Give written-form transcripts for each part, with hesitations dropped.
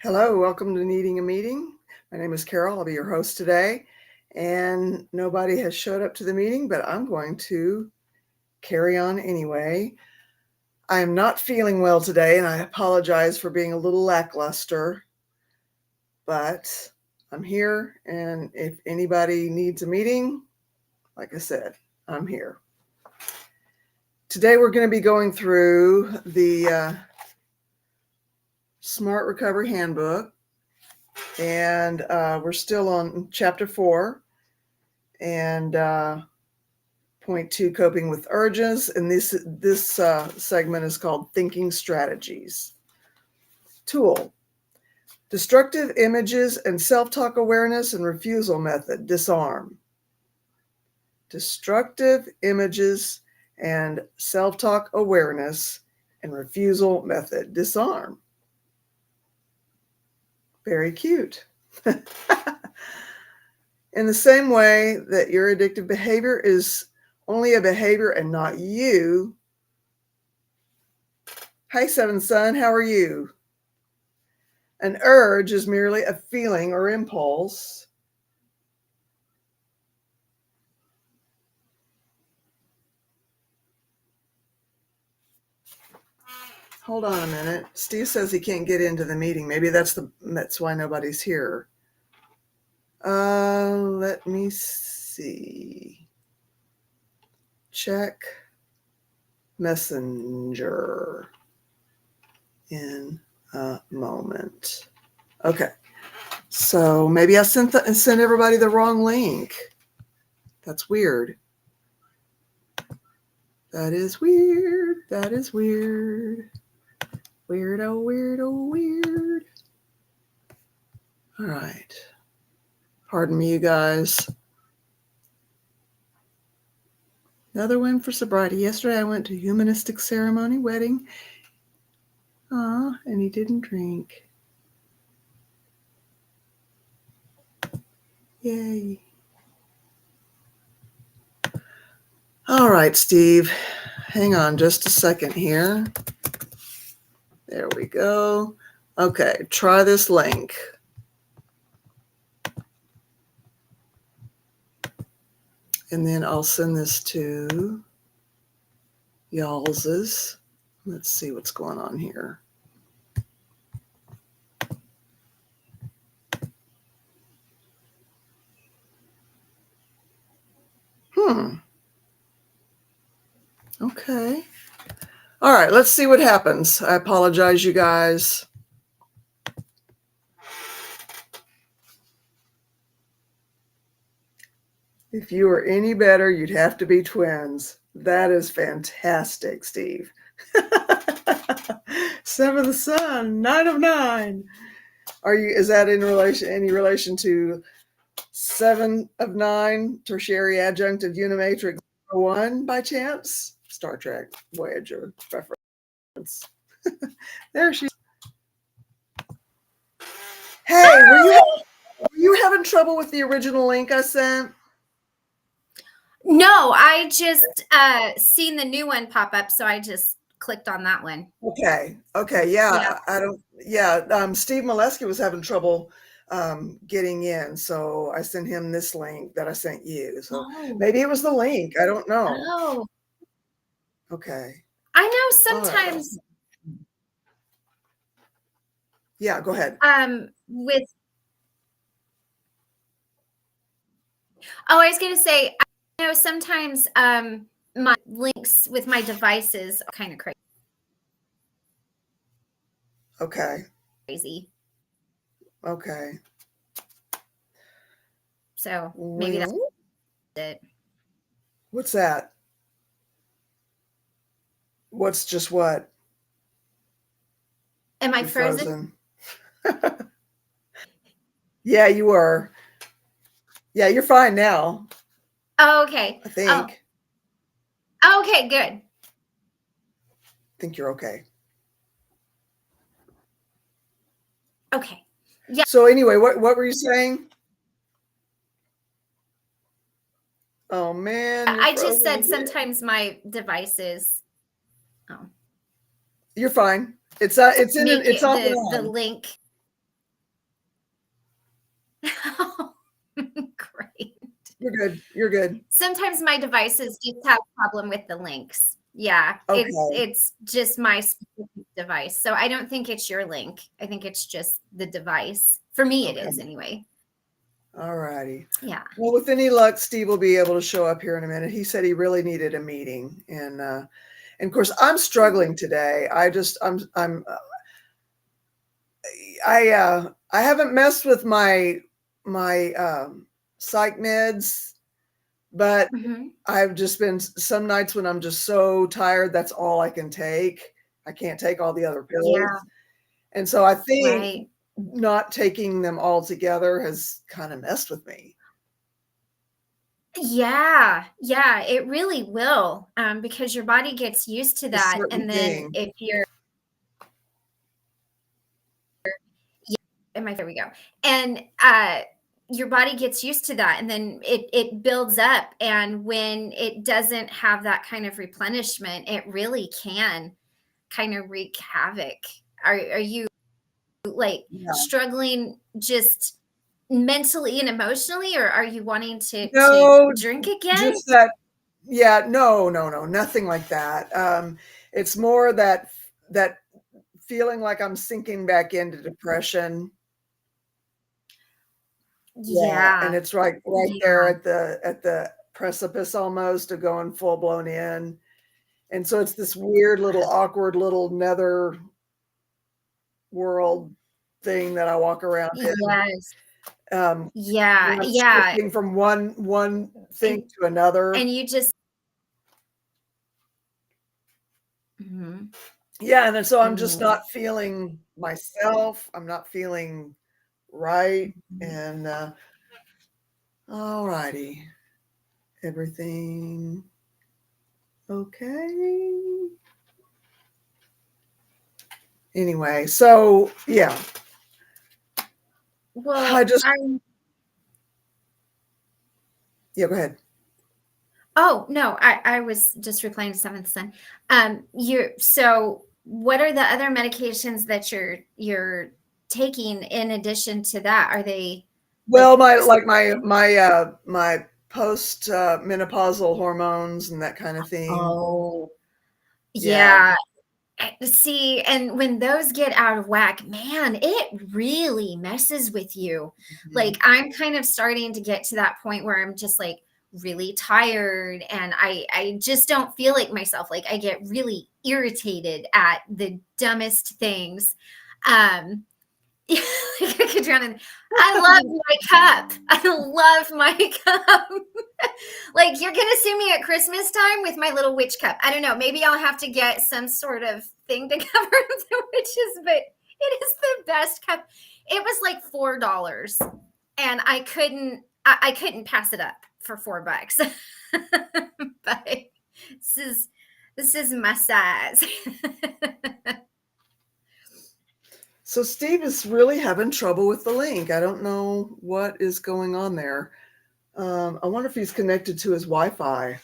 Hello, welcome to Needing a Meeting. My name is Carol. I'll be your host today. And nobody has showed up to the meeting, but I'm going to carry on anyway. I am not feeling well today, and I apologize for being a little lackluster, but I'm here. And if anybody needs a meeting, like I said, I'm here. Today we're going to be going through the Smart Recovery Handbook. And we're still on chapter 4 and point 2, coping with urges. And this segment is called Thinking Strategies. Tool: destructive images and self-talk awareness and refusal method, disarm. Destructive images and self-talk awareness and refusal method, disarm. Very cute. In the same way that your addictive behavior is only a behavior and not you. Hi, Seven Son, how are you? An urge is merely a feeling or impulse. Hold on a minute. Steve says he can't get into the meeting. Maybe that's why nobody's here. Let me see. Check Messenger in a moment. Okay. So maybe I sent everybody the wrong link. That's weird. That is weird. That is weird. Weirdo, weirdo, weird. All right. Pardon me, you guys. Another win for sobriety. Yesterday I went to a humanistic ceremony, wedding. And he didn't drink. Yay. All right, Steve. Hang on just a second here. There we go. Okay, try this link. And then I'll send this to y'all's. Let's see what's going on here. Okay. All right, let's see what happens. I apologize, you guys. If you were any better, you'd have to be twins. That is fantastic, Steve. 7 of the sun, 9 of 9. Is that in any relation to 7 of 9 tertiary adjunctive unimatrix 1 by chance? Star Trek Voyager reference. There she is. Hey, were you having trouble with the original link I sent? No, I just seen the new one pop up, so I just clicked on that one. Okay. Yeah. Steve Molesky was having trouble getting in, so I sent him this link that I sent you. So maybe it was the link. I don't know. Oh. Okay. I know sometimes. Yeah, go ahead. I was going to say, I know sometimes my links with my devices are kind of crazy. Okay. Crazy. Okay. So maybe that's it. What's that? What's just what? Am I frozen? Yeah, you were. Yeah, you're fine now. Oh, okay. I think. Oh. Okay, good. I think you're okay. Okay. Yeah. So anyway, what were you saying? Oh man. I just said sometimes my devices. You're fine. It's on the link. Great. You're good. You're good. Sometimes my devices just have a problem with the links. Yeah, Okay. it's just my specific device. So I don't think it's your link. I think it's just the device. For me, it is Okay. anyway. All righty. Yeah. Well, with any luck, Steve will be able to show up here in a minute. He said he really needed a meeting, and of course I'm struggling today. I haven't messed with my psych meds, but Mhm. I've just been some nights when I'm just so tired, that's all I can take. I can't take all the other pills. Yeah, And so I think right. not taking them all together has kind of messed with me. Yeah, yeah, it really will, because your body gets used to A that, certain and then thing. if you're there we go. And your body gets used to that, and then it builds up, and when it doesn't have that kind of replenishment, it really can kind of wreak havoc. Are you like Yeah. struggling just mentally and emotionally, or are you wanting to No, drink again? just that. Yeah, no, nothing like that. It's more that feeling like I'm sinking back into depression. Yeah, and Yeah, it's right there yeah, at the precipice almost of going full blown in. And so it's this weird little awkward little nether world thing that I walk around in. yes, When yeah, I'm yeah. shifting from one thing And to another. and you just mhm, Yeah, and then so I'm just mhm, not feeling myself. I'm not feeling right. mhm. And all righty. Everything okay? Anyway, so yeah, I Well, just I yeah, go ahead. oh, no, I was just replying to Seventh Son. You so what are the other medications that you're taking in addition to that? Are they like Well, my post menopausal hormones and that kind of thing. oh, Yeah. yeah. See, and when those get out of whack, man, it really messes with you. Mhm. Like I'm kind of starting to get to that point where I'm just like really tired and I just don't feel like myself. Like I get really irritated at the dumbest things. Um like I could drown in I love my cup. I love my cup. Like you're gonna see me at Christmas time with my little witch cup. I don't know. Maybe I'll have to get some sort of thing to cover the witches, but it is the best cup. It was like $4, and I couldn't pass it up for $4. But this is this is my size. So Steve is really having trouble with the link. I don't know what is going on there. I wonder if he's connected to his Wi-Fi.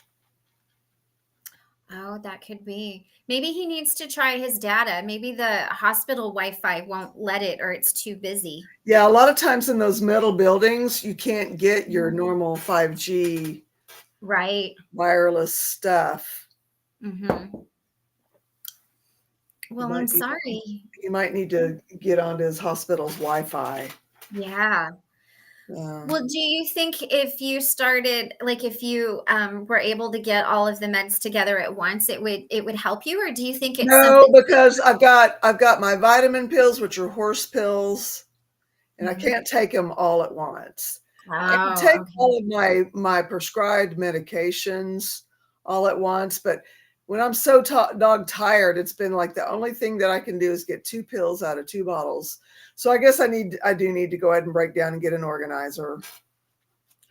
Oh, that could be. Maybe he needs to try his data. Maybe the hospital Wi-Fi won't let it or it's too busy. Yeah, a lot of times in those metal buildings, you can't get your Mhm. normal 5G Right. wireless stuff. Mhm. He Well, I'm might need sorry. he might need to get onto his hospital's Wi-Fi. Yeah. Um, Well, do you think if you started, like if you were able to get all of the meds together at once, it would help you, or do you think it's no, something? because I've got my vitamin pills, which are horse pills, and I Mhm. can't take them all at once. I can Oh, take okay. all of my prescribed medications all at once, but when I'm so dog tired, it's been like the only thing that I can do is get 2 pills out of 2 bottles. So I guess I do need to go ahead and break down and get an organizer.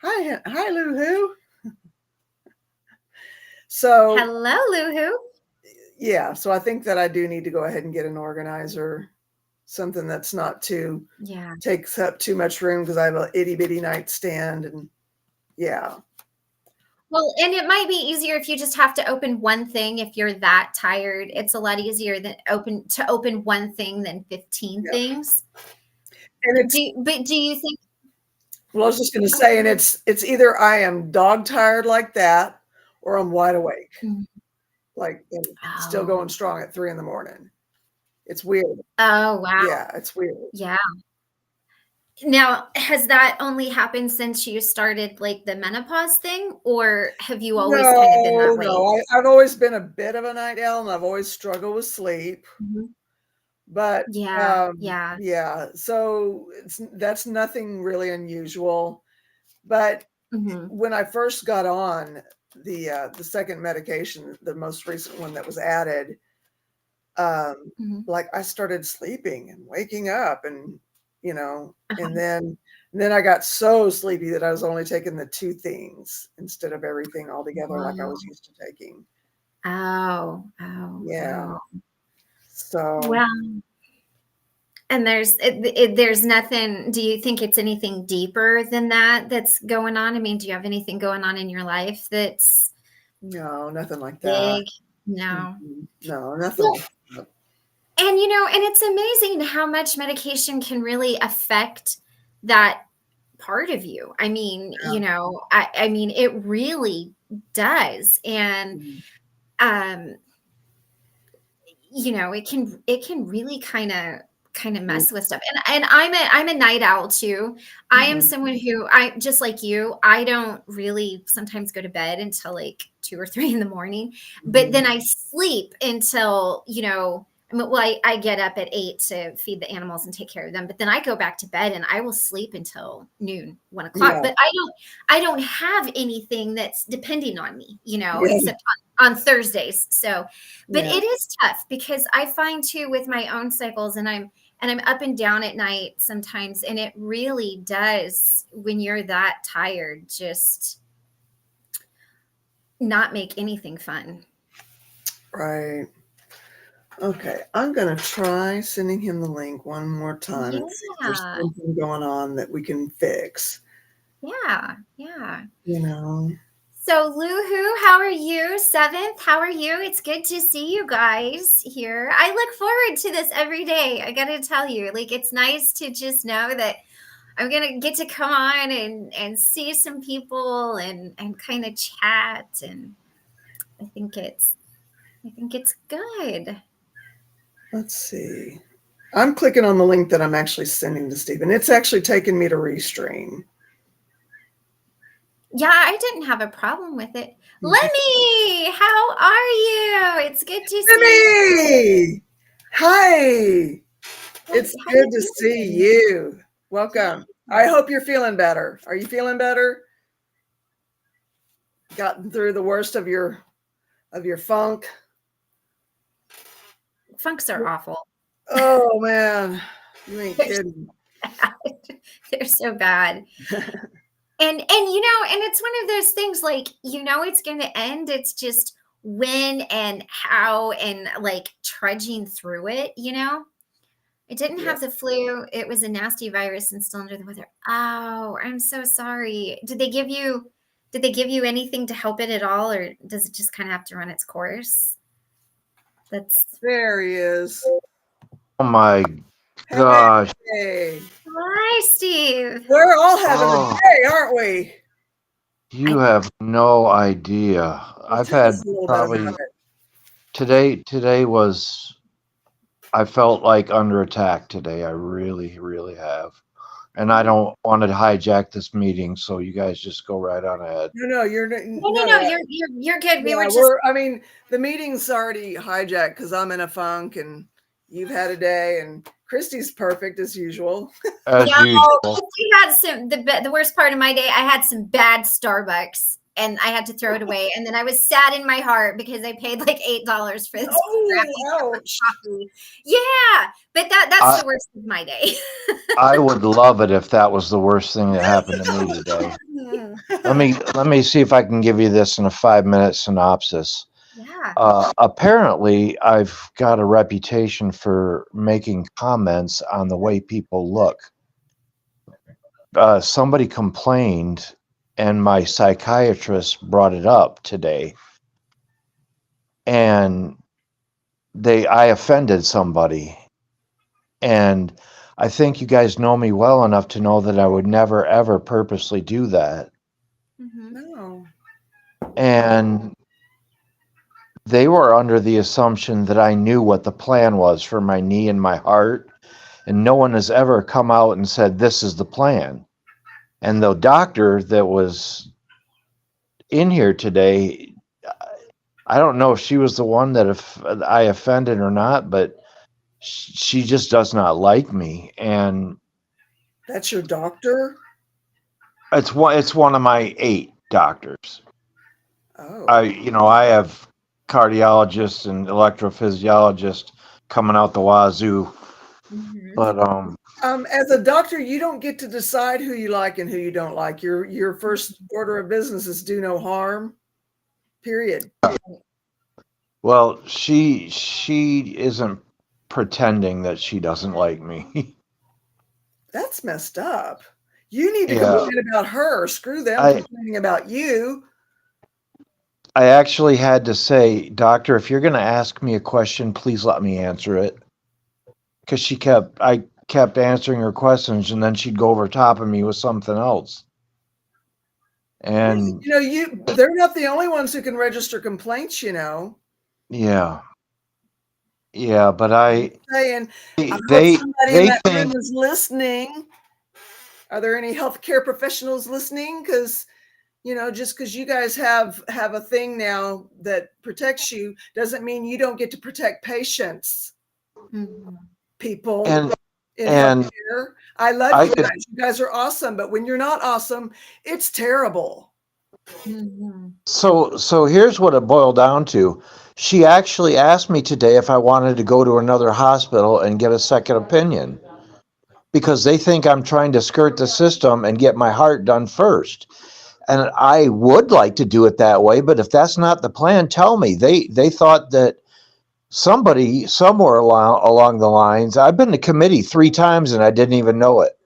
Hi, Lou Who. So Hello, Luhu. yeah, so I think that I do need to go ahead and get an organizer, something that's not too Yeah. takes up too much room because I have a itty bitty nightstand and yeah. Well, and it might be easier if you just have to open one thing if you're that tired. It's a lot easier than open one thing than 15 Yeah. things. And it's But do you think Well, I was just gonna say, and it's either I am dog tired like that, or I'm wide awake, Mhm. like, and still Oh. going strong at 3 in the morning. It's weird. Oh, wow. Yeah, it's weird. Yeah. Now, has that only happened since you started, like, the menopause thing, or have you always kinda been that No, way? no, I've always been a bit of a night owl, and I've always struggled with sleep, Mhm. but, Yeah, yeah. yeah, so that's nothing really unusual, but Mhm, when I first got on the second medication, the most recent one that was added, um, mhm. like, I started sleeping and waking up and, and Uh-huh. then I got so sleepy that I was only taking the 2 things instead of everything altogether like I was Oh. used to taking. Oh, oh, Yeah. oh. So, Well, and there's nothing, do you think it's anything deeper than that that's going on? I mean, do you have anything going on in your life that's no, nothing like that. big? No. No, nothing Well, like that. and, and it's amazing how much medication can really affect that part of you. I mean, I mean, it really does. And Mhm. um, it can really kind of Mhm. mess with stuff. And I'm a night owl too. I am Mhm. someone who, I just like you, I don't really sometimes go to bed until like 2 or 3 in the morning, but Mhm. then I sleep until, I mean, well, I get up at 8 to feed the animals and take care of them, but then I go back to bed and I will sleep until noon, 1 o'clock. Yeah, But I don't have anything that's depending on me, yeah, except on Thursdays. So, but yeah, it is tough because I find too with my own cycles, and I'm up and down at night sometimes, and it really does, when you're that tired, just not make anything fun. right. Okay, I'm gonna try sending him the link one more time and see if there's Yeah. something going on that we can fix, Yeah. Yeah. you know? So, Luhu, how are you? Seventh, how are you? It's good to see you guys here. I look forward to this every day. I got to tell you, like, it's nice to just know that I'm gonna get to come on and see some people and kind of chat, and I think it's I think it's good. Let's see. I'm clicking on the link that I'm actually sending to Stephen. It's actually taking me to Restream. Yeah, I didn't have a problem with it. Lemmy, how are you? It's good to see you. Timmy! Hi! It's How good you to see doing? you. Welcome. I Yeah. hope you're feeling better. Are you feeling better? Gotten through the worst of your funk? Funks are awful. Oh man, you ain't They're kidding. bad. They're so bad. And and it's one of those things, like, it's going to end. It's just when and how, and like trudging through it. I didn't Yeah. have the flu. It was a nasty virus and still under the weather. Oh, I'm so sorry. Did they give you anything to help it at all, or does it just kind of have to run its course? That's There he is. Oh my gosh. Hey, Hi, Steve. we're all having a Oh, day, aren't we? you I have no idea. Well, I've tell us had a little bit about probably it. today was I felt like under attack today. I really, really have. And I Oh, don't want to hijack this meeting, so you guys just go right on ahead. No, no, you're no, no, not no. a. You're good. We were Yeah, just I mean, the meeting's already hijacked because I'm in a funk and you've had a day, and Christy's perfect as usual. As No, usual. we had the worst part of my day. I had some bad Starbucks and I had to throw it away. And then I was sad in my heart because I paid like $8 for this Oh, crappy cup of ouch. coffee. Yeah, but that's I the worst of my day. I would love it if that was the worst thing that happened to me today. Let me see if I can give you this in a 5-minute synopsis. Yeah. Apparently, I've got a reputation for making comments on the way people look. Somebody complained, and my psychiatrist brought it up today, and I offended somebody, and I think you guys know me well enough to know that I would never, ever purposely do that. Mhm. No. And they were under the assumption that I knew what the plan was for my knee and my heart. And no one has ever come out and said, this is the plan. And the doctor that was in here today, I don't know if she was the one that if I offended or not, but she just does not like me. And That's your doctor? it's one of my 8 doctors. Oh. I have cardiologists and electrophysiologists coming out the wazoo. Mhm. But As a doctor, you don't get to decide who you like and who you don't like. Your first order of business is do no harm. Period. well, she isn't pretending that she doesn't like me. That's messed up. You need to Yeah. complain about her. Screw them I complaining about you. I actually had to say, doctor, if you're going to ask me a question, please let me answer it. Because I kept answering her questions, and then she'd go over top of me with something else. And They're not the only ones who can register complaints, yeah, but saying, I hope they somebody in they that room think is listening. Are there any healthcare professionals listening? Because, just because you guys have a thing now that protects you doesn't mean you don't get to protect patients, Mhm. people and in and healthcare. I love I you could guys. You guys are awesome. But when you're not awesome, it's terrible. Mhm. so here's what it boiled down to. She actually asked me today if I wanted to go to another hospital and get a second opinion because they think I'm trying to skirt the system and get my heart done first. And I would like to do it that way, but if that's not the plan, tell me. They thought that somebody somewhere along the lines. I've been to committee 3 times and I didn't even know it.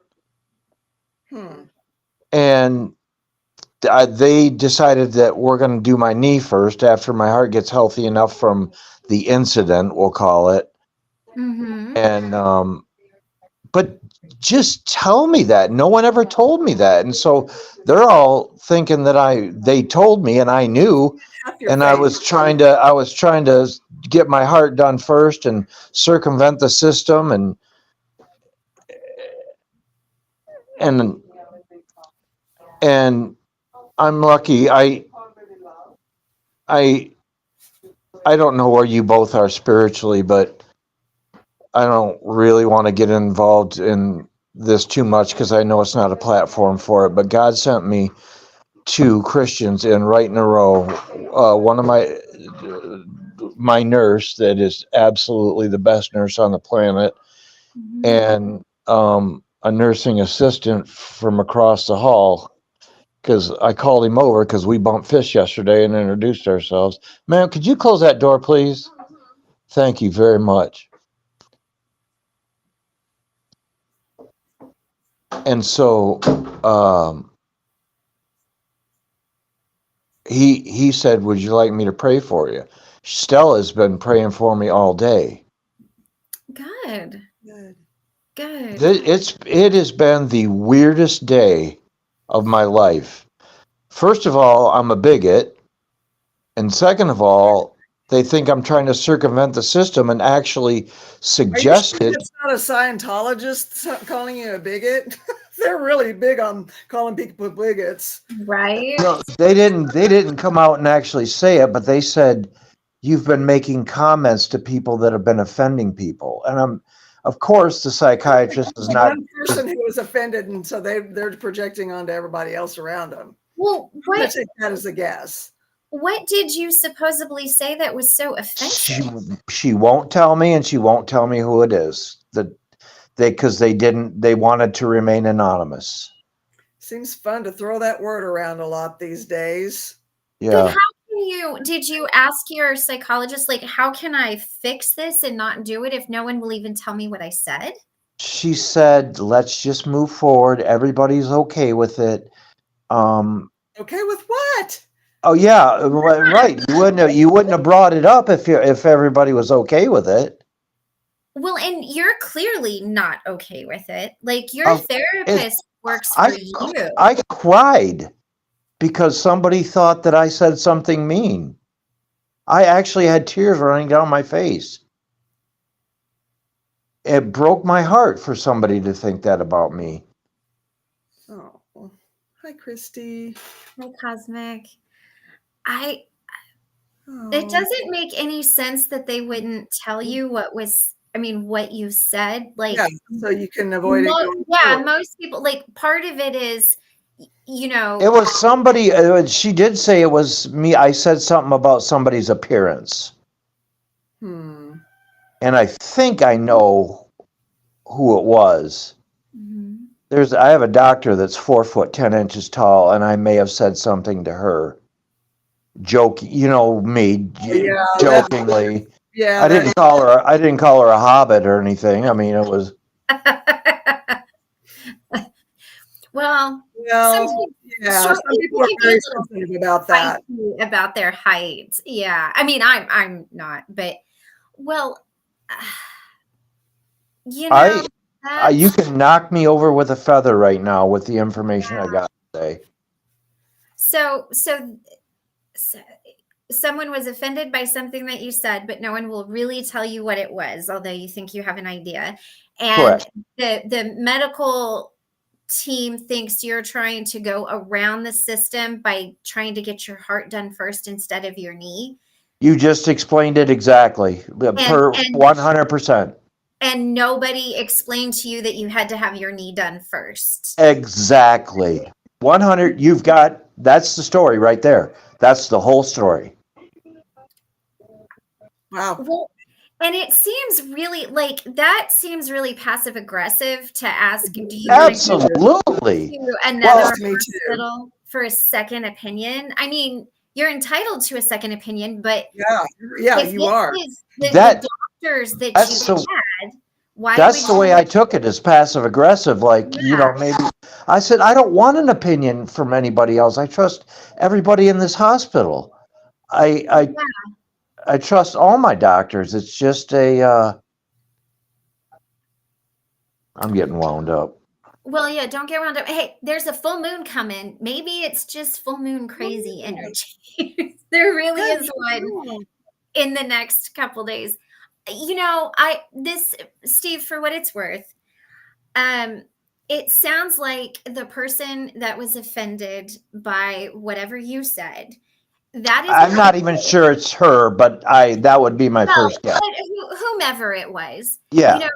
And they decided that we're going to do my knee first after my heart gets healthy enough from the incident, we'll call it. Mhm. And but just tell me that. No one ever told me that. And so they're all thinking that they told me and I knew, Half your and face. I was trying to get my heart done first and circumvent the system and and I'm lucky. I I don't know where you both are spiritually, but I don't really want to get involved in this too much because I know it's not a platform for it. But God sent me 2 Christians in right in a row. One of my nurse that is absolutely the best nurse on the planet, Mhm. and a nursing assistant from across the hall. Because I called him over because we bumped fish yesterday and introduced ourselves. Ma'am, could you close that door, please? Thank you very much. And so he said, "Would you like me to pray for you?" Stella's been praying for me all day. Good. Good. Good. It has been the weirdest day of my life. First of all, I'm a bigot, and second of all, they think I'm trying to circumvent the system and actually Are you sure suggested. that's not a Scientologist calling you a bigot? They're really big on calling people bigots. Right? No, they didn't come out and actually say it, but they said you've been making comments to people that have been offending people. And of course the psychiatrist is not. One person who was offended, and so they're projecting onto everybody else around them. Well, I'm going to take that as a guess. what did you supposedly say that was so offensive? She won't tell me, and she won't tell me who it is. Because they wanted to remain anonymous. Seems fun to throw that word around a lot these days. But Yeah. how did you ask your psychologist, like, how can I fix this and not do it if no one will even tell me what I said? She said, let's just move forward. Everybody's okay with it. Okay with what? Oh yeah, right. You wouldn't have brought it up if everybody was okay with it. Well, and you're clearly not okay with it. Like your Of therapist works for I you. I cried because somebody thought that I said something mean. I actually had tears running down my face. It broke my heart for somebody to think that about me. Oh, hi, Christy. Hi, Cosmic. I It Oh, doesn't make any sense that they wouldn't tell you what you said. yeah. Like, So you can avoid it going forward. most people, like, part of it is, It was somebody, she did say it was me. I said something about somebody's appearance. Hmm. And I think I know who it was. Mhm. I have a doctor that's 4'10" tall, and I may have said something to her. Me, Yeah, jokingly. yeah, I didn't call her. I didn't call her a hobbit or anything. I mean, it was. Well, well, sometimes yeah. short Some people people are can be very a little sensitive about that. feisty about their height. Yeah. I mean, I'm not, but well, you know, You that's can knock me over with a feather right now with the information I got today. so someone was offended by something that you said, but no one will really tell you what it was, although you think you have an idea. And Correct. the medical team thinks you're trying to go around the system by trying to get your heart done first instead of your knee. You just explained it exactly, And per 100%. and nobody explained to you that you had to have your knee done first. Exactly. 100. That's the story right there. That's the whole story. Wow. Well, and it seems really passive aggressive to ask, do you want to go Absolutely. to another Me too. hospital for a second opinion? I mean, you're entitled to a second opinion, but Yeah, yeah, if you it are. is the doctors that you That's the had, why would that's the way I took it, as passive aggressive. Like, maybe I said I don't want an opinion from anybody else. I trust everybody in this hospital. I I yeah. I trust all my doctors. It's just I'm getting wound up. Well, yeah, don't get wound up. Hey, there's a full moon coming. Maybe it's just full moon crazy energy. There really is one in the next couple days. Steve, for what it's worth, it sounds like the person that was offended by whatever you said, that is I'm not even sure it's her, but that would be my first guess. but whomever it was, Yeah.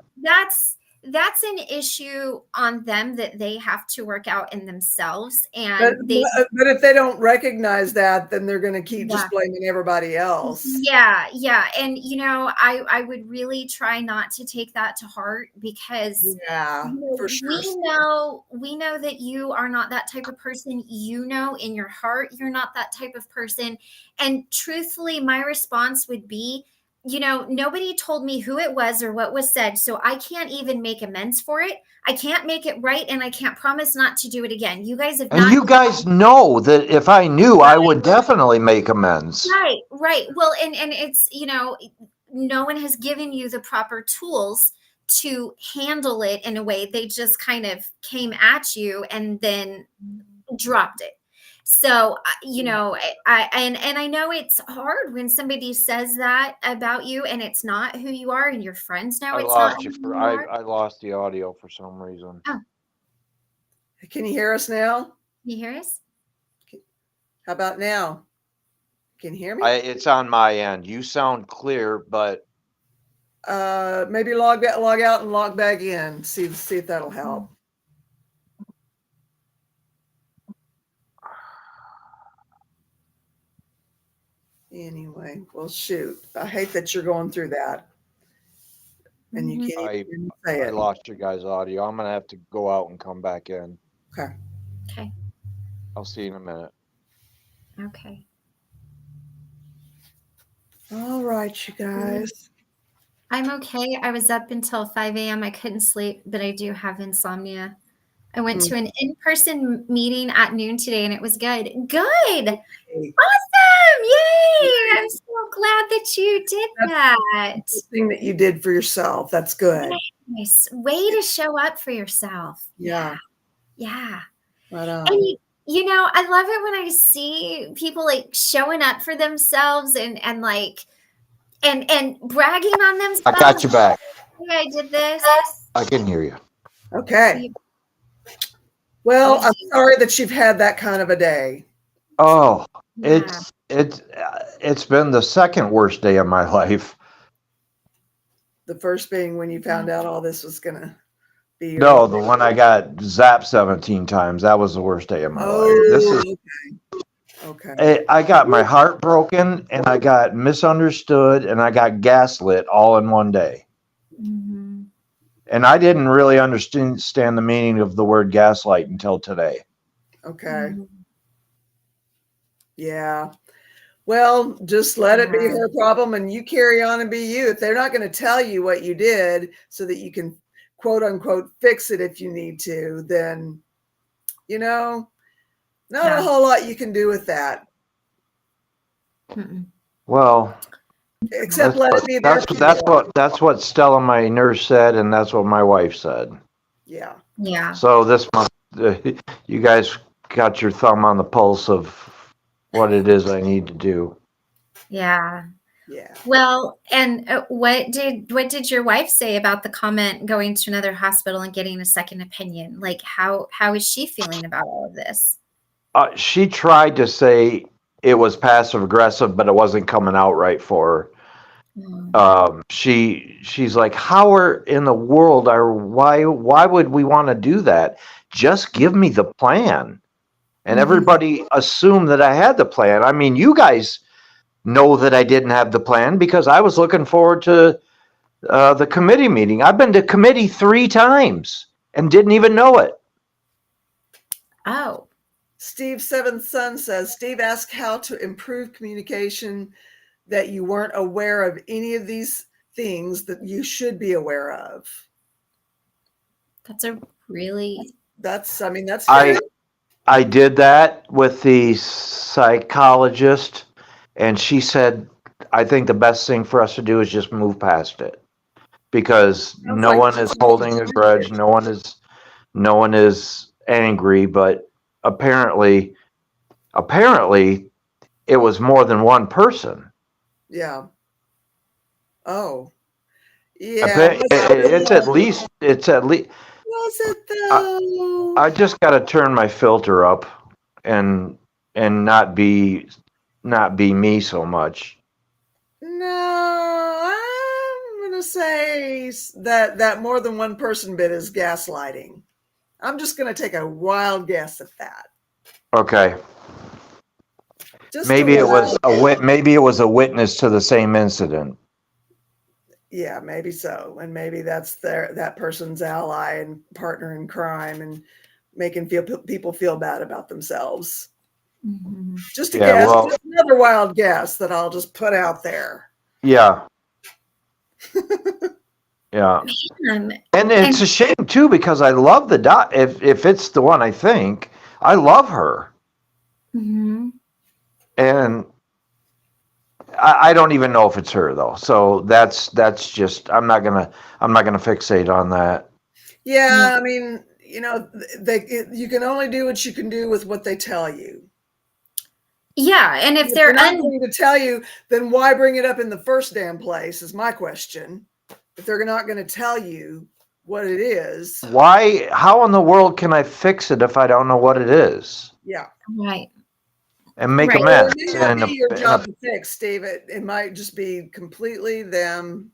that's an issue on them that they have to work out in themselves. But, And but if they don't recognize that, then they're going to keep Yeah. just blaming everybody else. Yeah. And I would really try not to take that to heart, because Yeah, for sure. we know that you are not that type of person. In your heart, you're not that type of person. And truthfully, my response would be, nobody told me who it was or what was said, so I can't even make amends for it. I can't make it right, and I can't promise not to do it again. You guys have And not. you guys know that if I knew, I would definitely make amends. Right. Well, and it's, no one has given you the proper tools to handle it in a way. They just kind of came at you and then dropped it. So, I know it's hard when somebody says that about you and it's not who you are, and your friends know it's not who you are. I lost the audio for some reason. Oh, Can you hear us now? can you hear us? How about now? Can you hear me? It's on my end. You sound clear, but Maybe log out and log back in. See if that'll help. Anyway, well, shoot. I hate that you're going through that, and you can't even say I it. lost your guys' audio. I'm gonna have to go out and come back in. Okay. I'll see you in a minute. Okay. All right, you guys. I'm okay. I was up until 5 a.m. I couldn't sleep, but I do have insomnia. I went Mm. to an in-person meeting at noon today, and it was good. Good. Hey, Awesome. Yay. I'm so glad that you did that. the thing that you did for yourself. That's good. Nice way to show up for yourself. Yeah. Yeah. Right And on. you know, I love it when I see people like showing up for themselves and like and bragging on themselves. I got you back. Hey, I did this. I can hear you. Okay. Well, You I'm do. sorry that you've had that kind of a day. Oh, Yeah. it's been the second worst day of my life. The first being when you found out all this was going to be your No, the one I got zapped 17 times. That was the worst day of my life. This is okay. I got my heart broken and I got misunderstood and I got gaslit all in one day. Mm-hmm. And I didn't really understand the meaning of the word gaslight until today. Okay. Mm-hmm. Yeah. Well, just let it be her problem and you carry on and be you. If they're not going to tell you what you did so that you can quote unquote fix it if you need to, then, not a whole lot you can do with that. Mm-mm. Well, Except let it be their problem. that's what Stella, my nurse, said, and that's what my wife said. Yeah. Yeah. So this month, you guys got your thumb on the pulse of what it is I need to do. Yeah. Yeah. Well, and what did your wife say about the comment going to another hospital and getting a second opinion? Like how is she feeling about all of this? She tried to say it was passive aggressive, but it wasn't coming out right for her. She's like, how in the world why would we want to do that? Just give me the plan. And everybody assumed that I had the plan. I mean, you guys know that I didn't have the plan because I was looking forward to the committee meeting. I've been to committee 3 times and didn't even know it. Oh. Steve's seventh son says, Steve asked how to improve communication that you weren't aware of any of these things that you should be aware of. That's a really That's fair. I did that with the psychologist, and she said, I think the best thing for us to do is just move past it because Sounds no like one is holding a grudge, no one is angry, but apparently it was more than one person. Yeah. Oh. Yeah. It's at least Was it though? I just got to turn my filter up and not be me so much. No, I'm gonna say that more than one person bit is gaslighting. I'm just gonna take a wild guess at that. Okay. Just Maybe it was a witness to the same incident. Yeah, maybe so, and maybe that's that person's ally and partner in crime, and making people feel bad about themselves. Just a guess, just another wild guess that I'll just put out there. Yeah. Yeah. Man. And it's a shame too because I love the dot. If it's the one I think, I love her. Mm-hmm. And I don't even know if it's her though. So that's just I'm not gonna fixate on that. Yeah, I mean, you can only do what you can do with what they tell you. Yeah, and if they're not going to tell you, then why bring it up in the first damn place is my question. If they're not going to tell you what it is, how in the world can I fix it if I don't know what it is? Yeah. Right. And make amends. It may not be your job to fix, Steve. It might just be completely them.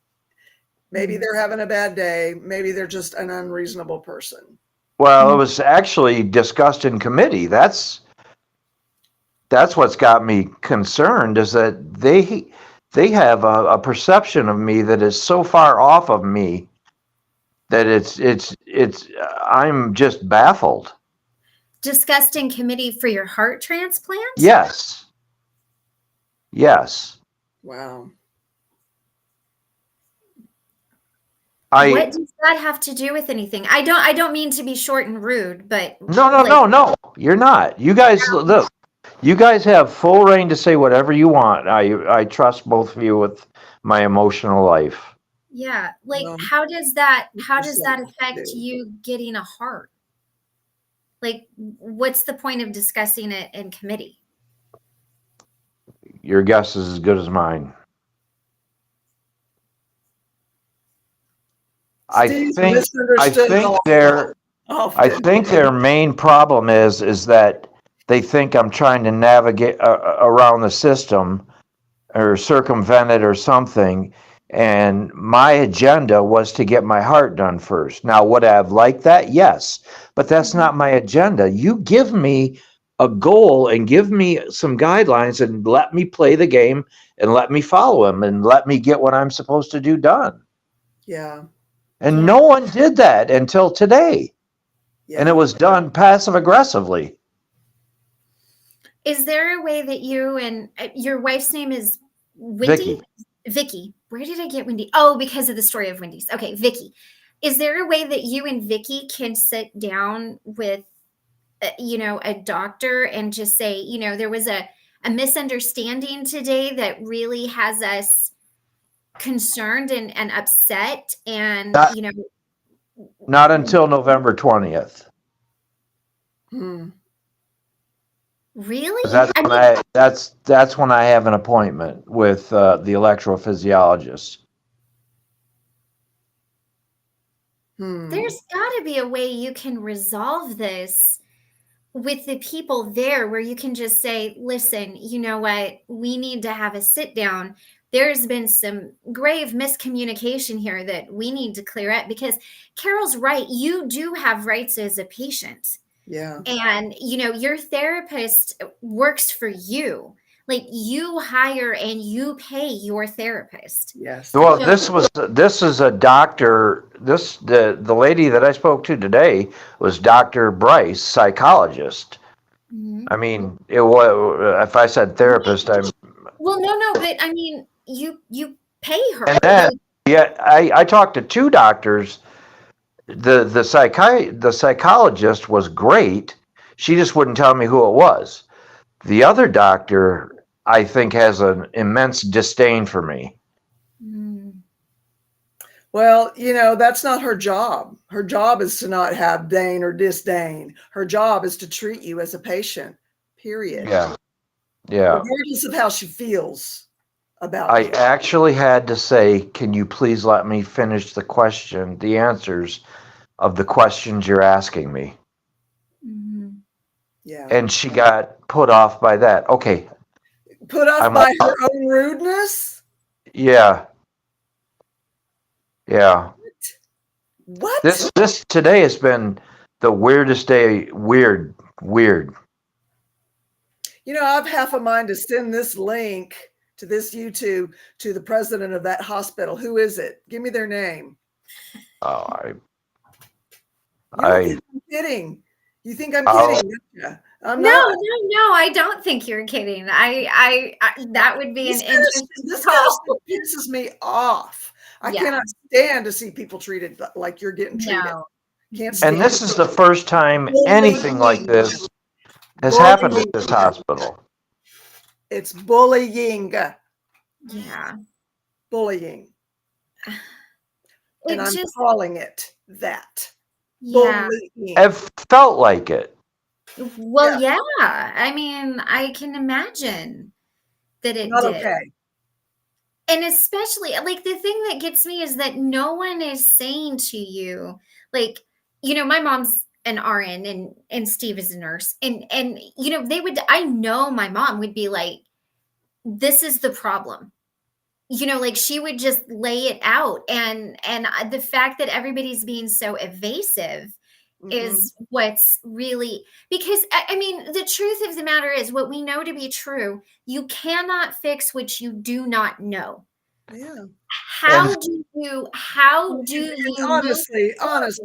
Maybe they're having a bad day. Maybe they're just an unreasonable person. Well, it was actually discussed in committee. That's what's got me concerned is that they have a perception of me that is so far off of me that it's I'm just baffled. Discussed in committee for your heart transplant? Yes. Yes. Wow. What does that have to do with anything? I don't mean to be short and rude, but No. You're not. You guys, look. You guys have full reign to say whatever you want. I trust both of you with my emotional life. yeah, like Well, how does that just affect do. you getting a heart? Like, what's the point of discussing it in committee? Your guess is as good as mine. Steve's misunderstood I think their main problem is that they think I'm trying to navigate around the system or circumvent it or something. And my agenda was to get my heart done first. Now, would I have liked that? Yes, but that's not my agenda. You give me a goal and give me some guidelines and let me play the game and let me follow them and let me get what I'm supposed to do done. Yeah. And Yeah. no one did that until today. Yeah. And it was done passive aggressively. Is there a way that you and your wife's name is Wendy? Vicky. Where did I get Wendy? Oh, because of the story of Wendy's. Okay, Vicky. Is there a way that you and Vicky can sit down with, a doctor and just say, there was a misunderstanding today that really has us concerned and upset, and Not until November 20th. Really? That's when I have an appointment with the electrophysiologist. There's got to be a way you can resolve this with the people there where you can just say, listen, you know what? We need to have a sit down. There's been some grave miscommunication here that we need to clear up, because Carol's right. You do have rights as a patient. Yeah. And, your therapist works for you. Like, you hire and you pay your therapist. Yes. Well, this is a doctor. The lady that I spoke to today was Dr. Bryce, psychologist. Mm-hmm. I mean, it was, if I said therapist, I'm. Well, no, but I mean, you pay her. And then, I talked to two doctors. The psychologist was great. She just wouldn't tell me who it was. The other doctor, I think, has an immense disdain for me. Well, that's not her job. Her job is to not have disdain or disdain. Her job is to treat you as a patient, period. Yeah. Regardless of how she feels about I you. actually had to say, can you please let me finish the answers of the questions you're asking me? Yeah. And she got put off by that. Okay. Put off by her own rudeness? Yeah. What? This today has been the weirdest day. Weird. I have half a mind to send this link to this YouTube to the president of that hospital. Who is it? Give me their name. Oh, You don't think I'm kidding? You think I'm kidding? Yeah. I'm not. No, I don't think you're kidding. I that would be an interesting this call. pisses me off. I cannot stand to see people treated like you're getting treated. No. Can't stand. And this is the first time anything like this has happened at this hospital. It's bullying. Yeah. Bullying. And I'm just calling it that. Yeah. Bullying. I've felt like it. Well, yeah. I mean, I can imagine that it Not did. okay. And especially, like, the thing that gets me is that no one is saying to you, like, my mom's an RN and Steve is a nurse. And I know my mom would be like, this is the problem. Like, she would just lay it out. And the fact that everybody's being so evasive is what's really, because I mean, the truth of the matter is, what we know to be true, you cannot fix what you do not know. Yeah. How do you honestly,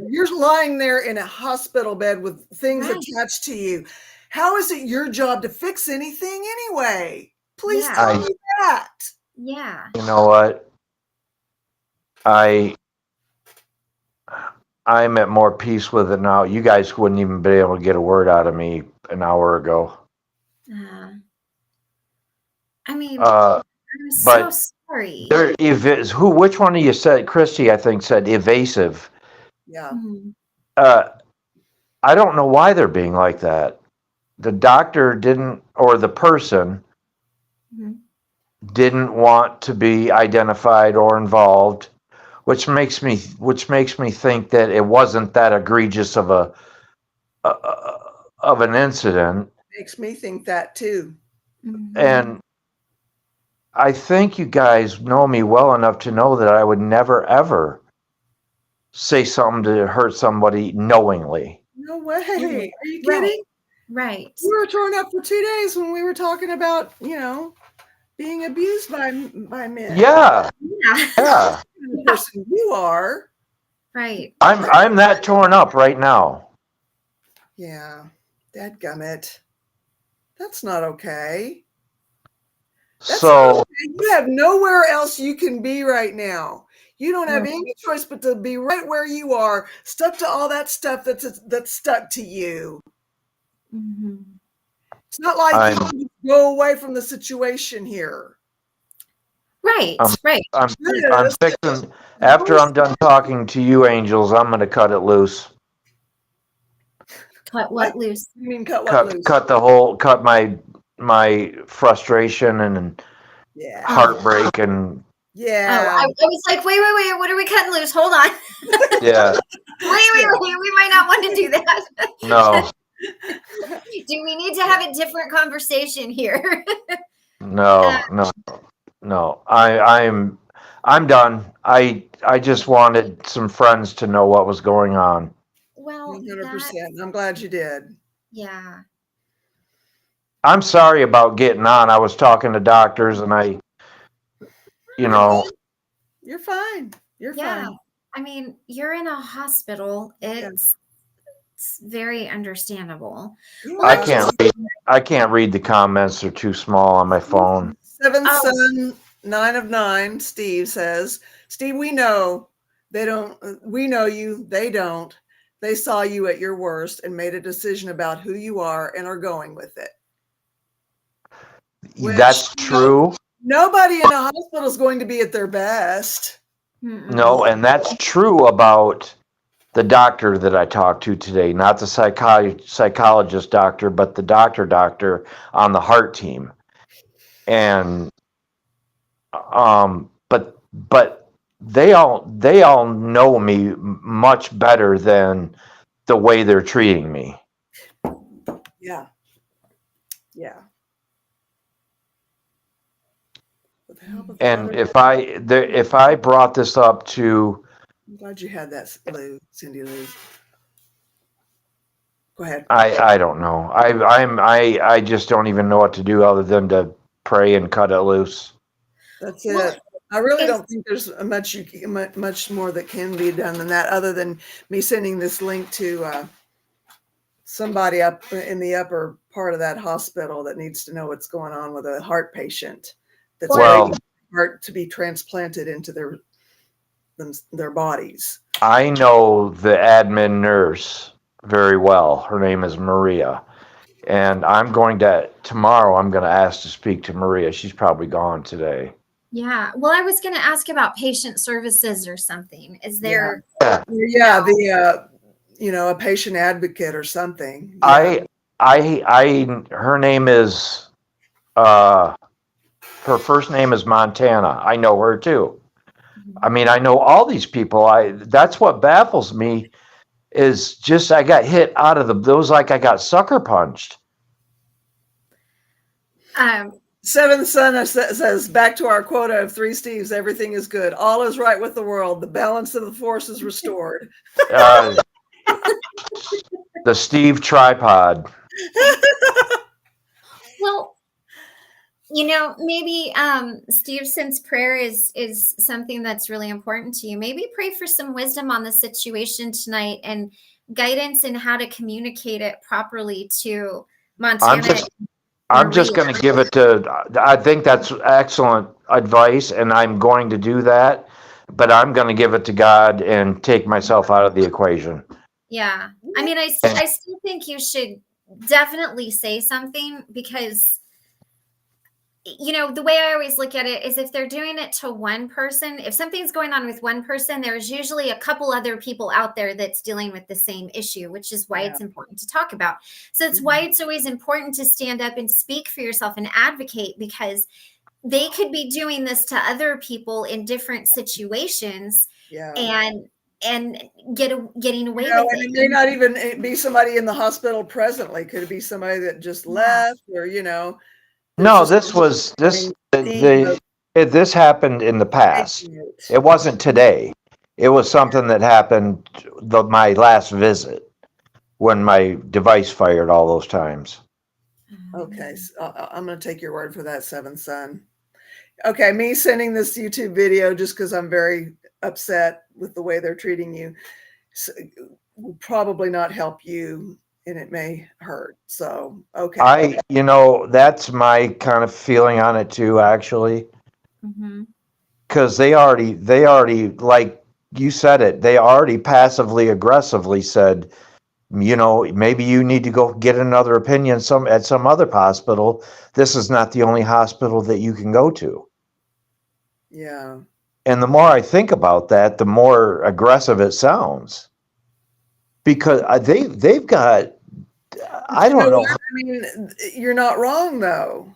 you're lying there in a hospital bed with things attached to you. How is it your job to fix anything anyway? Please tell me that. Yeah. You know what? I'm at more peace with it now. You guys wouldn't even be able to get a word out of me an hour ago. I mean, Uh, I'm so but sorry. there, if it's who, which one of you said? Christy, I think, said evasive. Yeah. Mhm. I don't know why they're being like that. The doctor didn't, or the person Mhm. didn't want to be identified or involved, which makes me think that it wasn't that egregious of an incident. Makes me think that too. Mhm. And I think you guys know me well enough to know that I would never ever say something to hurt somebody knowingly. No way. Mhm. Are you Right. kidding? Right. We were torn up for 2 days when we were talking about, being abused by men. Yeah, Yeah. yeah. The person you are. Right. I'm that torn up right now. Yeah. Dadgummit. That's not okay. That's not So okay. You have nowhere else you can be right now. You don't have Right. any choice but to be right where you are, stuck to all that stuff that's stuck to you. Mhm. It's not like you I'm can just go away from the situation here. Right. I'm Right. I'm I'm Yes. fixing after I'm done talking to you angels, I'm gonna cut it loose. Cut What? what loose? You mean cut what loose? Cut my frustration and Yeah. heartbreak and Oh, Yeah. I was like, wait, what are we cutting loose? Hold on. yeah, Wait, we might not want to do that. no, Do we need to have a different conversation here? no, no, no. I'm done. I just wanted some friends to know what was going on. Well, that, 100%. I'm glad you did. yeah. I'm sorry about getting on. I was talking to doctors and you know, You're fine. You're Yeah. fine. I mean, you're in a hospital. Yeah. It's very understandable. Well, I Yeah. let's can't just, read. I can't read the comments. They're too small on my phone. Seventh oh, son, 9 of 9, Steve says, Steve, we know they don't, we know you, they don't. They saw you at your worst and made a decision about who you are and are going with it. Which That's true. nobody in a hospital is going to be at their best. No, and that's true about the doctor that I talked to today, not the psychologist doctor, but the doctor on the heart team. And but they all know me much better than the way they're treating me. Yeah. Yeah. With the help of And Father, if I brought this up to I'm glad you had that, Lou, Cindy Lou. Go ahead. I don't know. I just don't even know what to do other than to pray and cut it loose. That's well, it. I really is, don't think there's much more that can be done than that, other than me sending this link to somebody up in the upper part of that hospital that needs to know what's going on with a heart patient that's Well, waiting for the heart to be transplanted into their bodies. I know the admin nurse very well. Her name is Maria. And tomorrow I'm going to ask to speak to Maria. She's probably gone today. yeah. Well, I was going to ask about patient services or something. Is Yeah. there, Yeah, a patient advocate or something. Yeah. Her name is, her first name is Montana. I know her too. I mean, I know all these people. That's what baffles me is just I got hit out of those like I got sucker punched. Seventh son says, back to our quota of 3 Steves, everything is good. All is right with the world. The balance of the force is restored. Uh, the Steve tripod. well, maybe Steve, since prayer is something that's really important to you, maybe pray for some wisdom on the situation tonight and guidance in how to communicate it properly to Montana. I'm just going to give it to, I think that's excellent advice, and I'm going to do that. but I'm going to give it to God and take myself out of the equation. Yeah. I mean, I still think you should definitely say something because, you know, the way I always look at it is if they're doing it to one person, if something's going on with one person, there's usually a couple other people out there that's dealing with the same issue, which is why it's important to talk about. So it's why it's always important to stand up and speak for yourself and advocate, because they could be doing this to other people in different situations and getting away with and it. it may not even be somebody in the hospital presently. Could it be somebody that just left, or No, this happened in the past. It wasn't today. It was something that happened my last visit when my device fired all those times. Okay, so I'm going to take your word for that, Seventh Son. Okay, me sending this YouTube video just because I'm very upset with the way they're treating you will probably not help you, and it may hurt. So, okay. That's my kind of feeling on it too, actually. Mm-hmm. Because they already, like you said it, they already passively aggressively said, maybe you need to go get another opinion at some other hospital. This is not the only hospital that you can go to. Yeah. And the more I think about that, the more aggressive it sounds. Because they've got, I don't know. I mean, you're not wrong, though.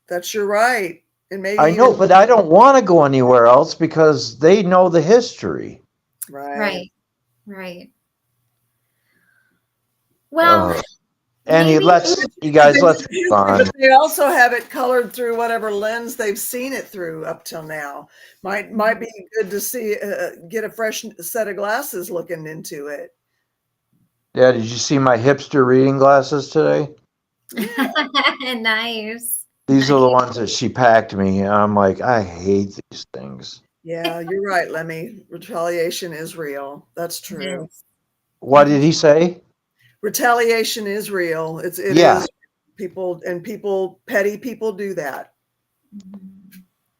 That's your right. And maybe I know, but I don't want to go anywhere else because they know the history. Right. Well, and you guys let's move on. But they also have it colored through whatever lens they've seen it through up till now. Might be good to see, get a fresh set of glasses looking into it. Yeah, did you see my hipster reading glasses today? Nice. These are the ones that she packed me. I'm like, I hate these things. Yeah, you're right, Lemmy. Retaliation is real. That's true. What did he say? Retaliation is real. It is. Petty people do that.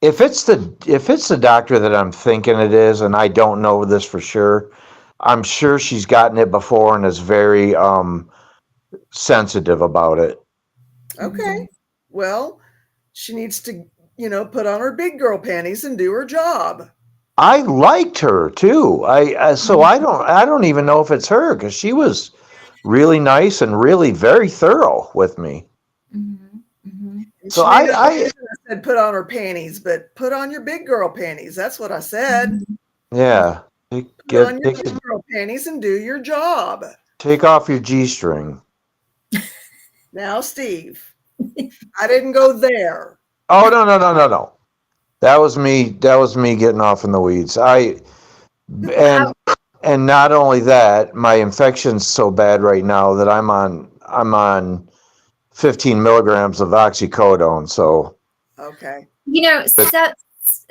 If it's the doctor that I'm thinking it is, and I don't know this for sure, I'm sure she's gotten it before and is very sensitive about it. Okay. Well, she needs to, put on her big girl panties and do her job. I liked her too. So I don't even know if it's her, because she was really nice and really very thorough with me. So I said put on her panties, but put on your big girl panties. That's what I said. Yeah. Put on your big girl panties and do your job. Take off your G-string. Now, Steve, I didn't go there. Oh, no. That was me getting off in the weeds. And not only that, my infection's so bad right now that I'm on 15 milligrams of oxycodone. So okay.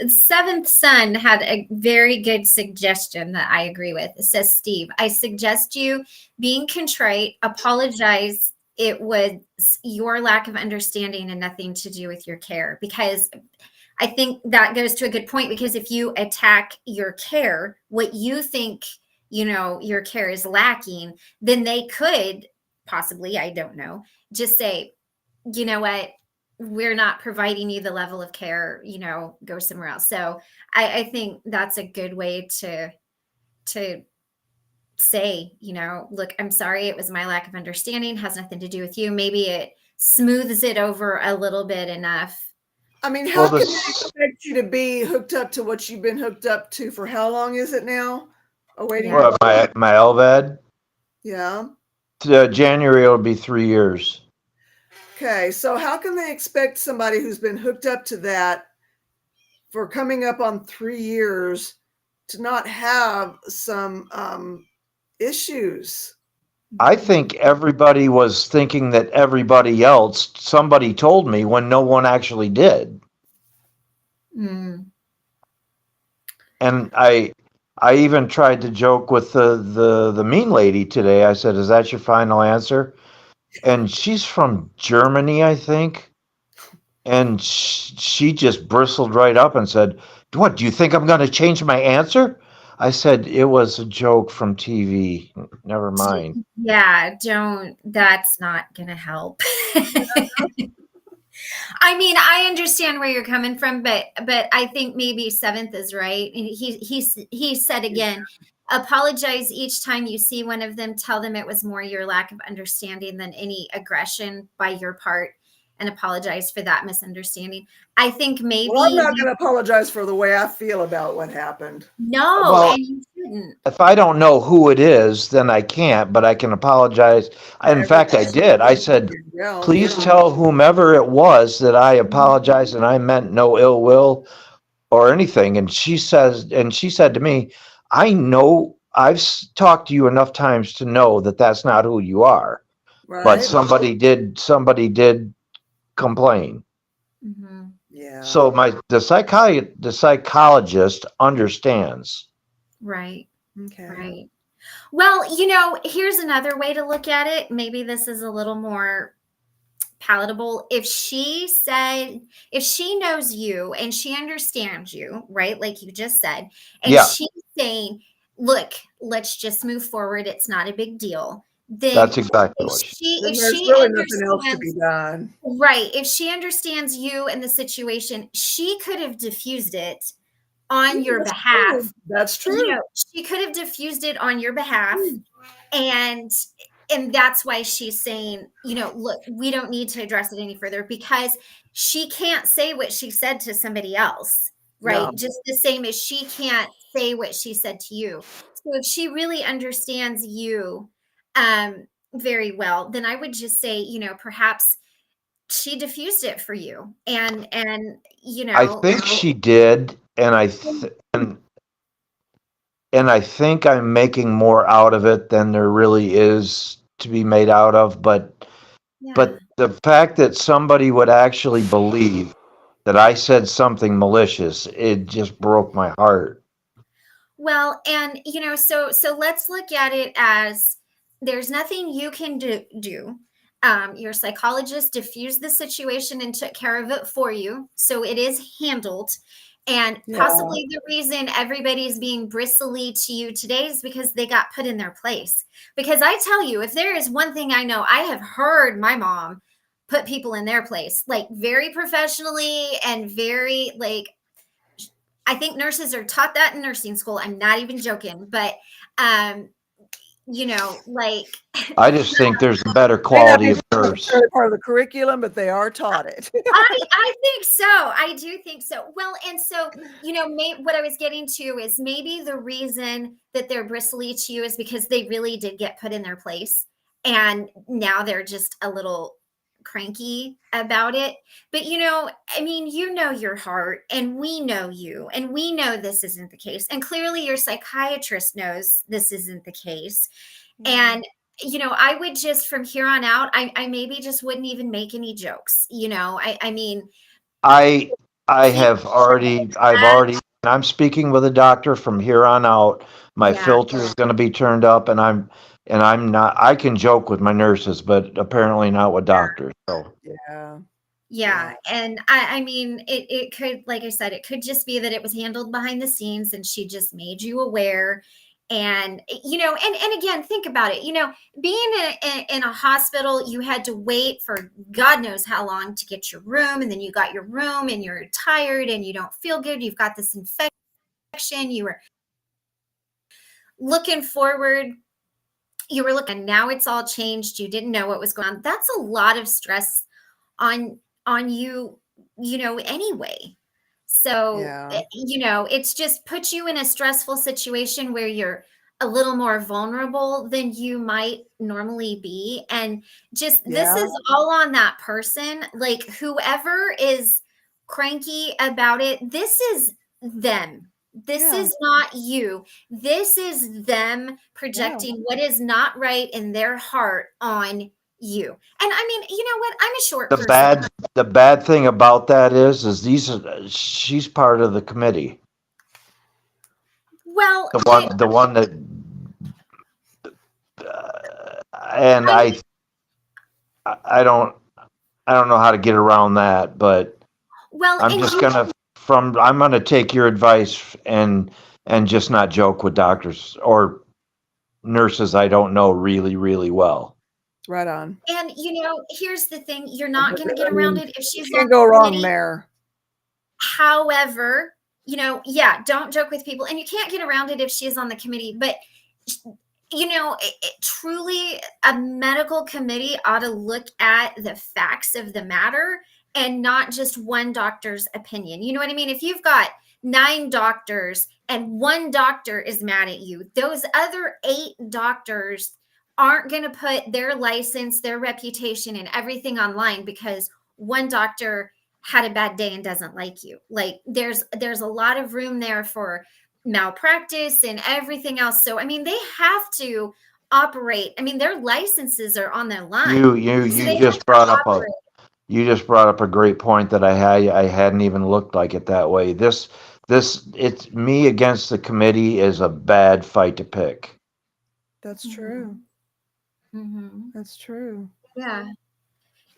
Seventh Son had a very good suggestion that I agree with. It says, Steve, I suggest you being contrite, apologize. It was your lack of understanding and nothing to do with your care, because I think that goes to a good point, because if you attack your care, what you think, your care is lacking, then they could possibly, I don't know, just say, you know what, we're not providing you the level of care, go somewhere else. So I think that's a good way to say, look, I'm sorry, it was my lack of understanding, has nothing to do with you. Maybe it smooths it over a little bit enough. I mean, how can they expect you to be hooked up to what you've been hooked up to for how long is it now? Awaiting my LVAD? Yeah. January it'll be 3 years. Okay, so how can they expect somebody who's been hooked up to that for coming up on 3 years to not have some issues? I think everybody was thinking that somebody told me, when no one actually did. And I even tried to joke with the mean lady today. I said, is that your final answer? And she's from Germany, I think. And she just bristled right up and said, What, do you think I'm going to change my answer? I said, it was a joke from TV. Never mind. Yeah, don't. That's not gonna help. I mean, I understand where you're coming from, but I think maybe seventh is right. He said again, apologize each time you see one of them. Tell them it was more your lack of understanding than any aggression by your part, and apologize for that misunderstanding. I think maybe Well, I'm not you going to apologize for the way I feel about what happened. no, Well, and you shouldn't. if I don't know who it is, then I can't, but I can apologize. In fact, I did. I said, Yeah. please tell whomever it was that I apologize and I meant no ill will or anything. And she said to me, I know talked to you enough times to know that that's not who you are, but Right. somebody did complain. Mhm. Yeah. So the psychologist understands. Right, Okay. right. Well, here's another way to look at it. Maybe this is a little more palatable. If she knows you and she understands you, right? Like you just said, and Yeah, she's saying, look, let's just move forward. It's not a big deal. Then that's exactly if what she Then if there's she really nothing else to be understands done. right, if she understands you and the situation, she could have diffused it on your That's true. behalf. That's true. She could have diffused it on your behalf, and that's why she's saying, look, we don't need to address it any further, because she can't say what she said to somebody else, right? No. Just the same as she can't say what she said to you. So if she really understands you very well, then I would just say, perhaps she diffused it for you, and I think she did, and I think I'm making more out of it than there really is to be made out of, yeah. but the fact that somebody would actually believe that I said something malicious, it just broke my heart. Well, and so let's look at it as there's nothing you can do. Your psychologist diffused the situation and took care of it for you, so it is handled. And Yeah. possibly the reason everybody's being bristly to you today is because they got put in their place. Because I tell you, if there is one thing I know, I have heard my mom put people in their place, like very professionally and very like I think nurses are taught that in nursing school. I'm not even joking, but um, like I just think there's a better May not quality be of nurse. necessarily part of the curriculum, but they are taught it. I think so. I do think so. Well, and so what I was getting to is maybe the reason that they're bristly to you is because they really did get put in their place, and now they're just a little cranky about it. But I mean, your heart, and we know you, and we know this isn't the case, and clearly your psychiatrist knows this isn't the case, and I would just from here on out, I maybe just wouldn't even make any jokes. I mean, I I keep have already I've that. already and I'm speaking with a doctor from here on out. My Yeah, filter is going to be turned up, and I'm not. I can joke with my nurses, but apparently not with doctors. So Yeah. yeah. Yeah. And I mean, it could, like I said, it could just be that it was handled behind the scenes and she just made you aware. And, and again, think about it, being in a hospital, you had to wait for God knows how long to get your room. And then you got your room and you're tired and you don't feel good. You've got this infection. You were looking forward. You were looking, now it's all changed. You didn't know what was going on. That's a lot of stress on you, anyway. So, Yeah. it's just put you in a stressful situation where you're a little more vulnerable than you might normally be. And just this Yeah. is all on that person. Like whoever is cranky about it, this is them. This Yeah. is not you. This is them Yeah. projecting what is not right in their heart on you. And I mean, you know what? I'm a short the person. bad thing about that is she's part of the committee. Well, The one that and I mean, I don't know how to get around that, but well, I'm and just gonna I'm going to take your advice and just not joke with doctors or nurses I don't know really, really well. Right on. And here's the thing: you're not going to get I around mean, it if she's on can't go the wrong committee. there. However, don't joke with people, and you can't get around it if she is on the committee. But truly, a medical committee ought to look at the facts of the matter and not just one doctor's opinion. You know what I mean? If you've got 9 doctors and one doctor is mad at you, those other 8 doctors aren't going to put their license, their reputation, and everything online because one doctor had a bad day and doesn't like you. Like there's a lot of room there for malpractice and everything else. So I mean, they have to operate. I mean, their licenses are on their line. You just brought up a great point that I hadn't even looked like it that way. It's me against the committee is a bad fight to pick. That's true. Mm-hmm. That's true. Yeah.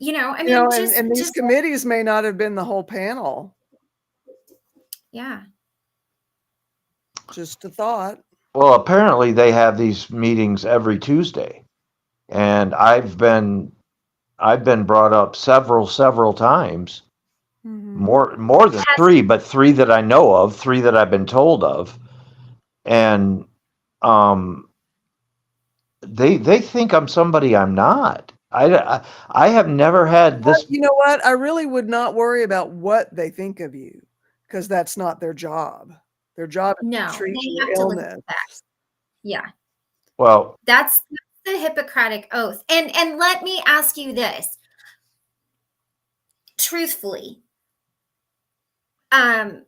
And these committees may not have been the whole panel. Yeah. Just a thought. Well, apparently they have these meetings every Tuesday, and I've been brought up several times, more than 3, but 3 that I know of, 3 that I've been told of, and they think I'm somebody I'm not. I have never had this. You know what? I really would not worry about what they think of you because that's not their job. Their job is to treat your illness. Yeah. Well, that's the Hippocratic Oath. And let me ask you this. Truthfully, are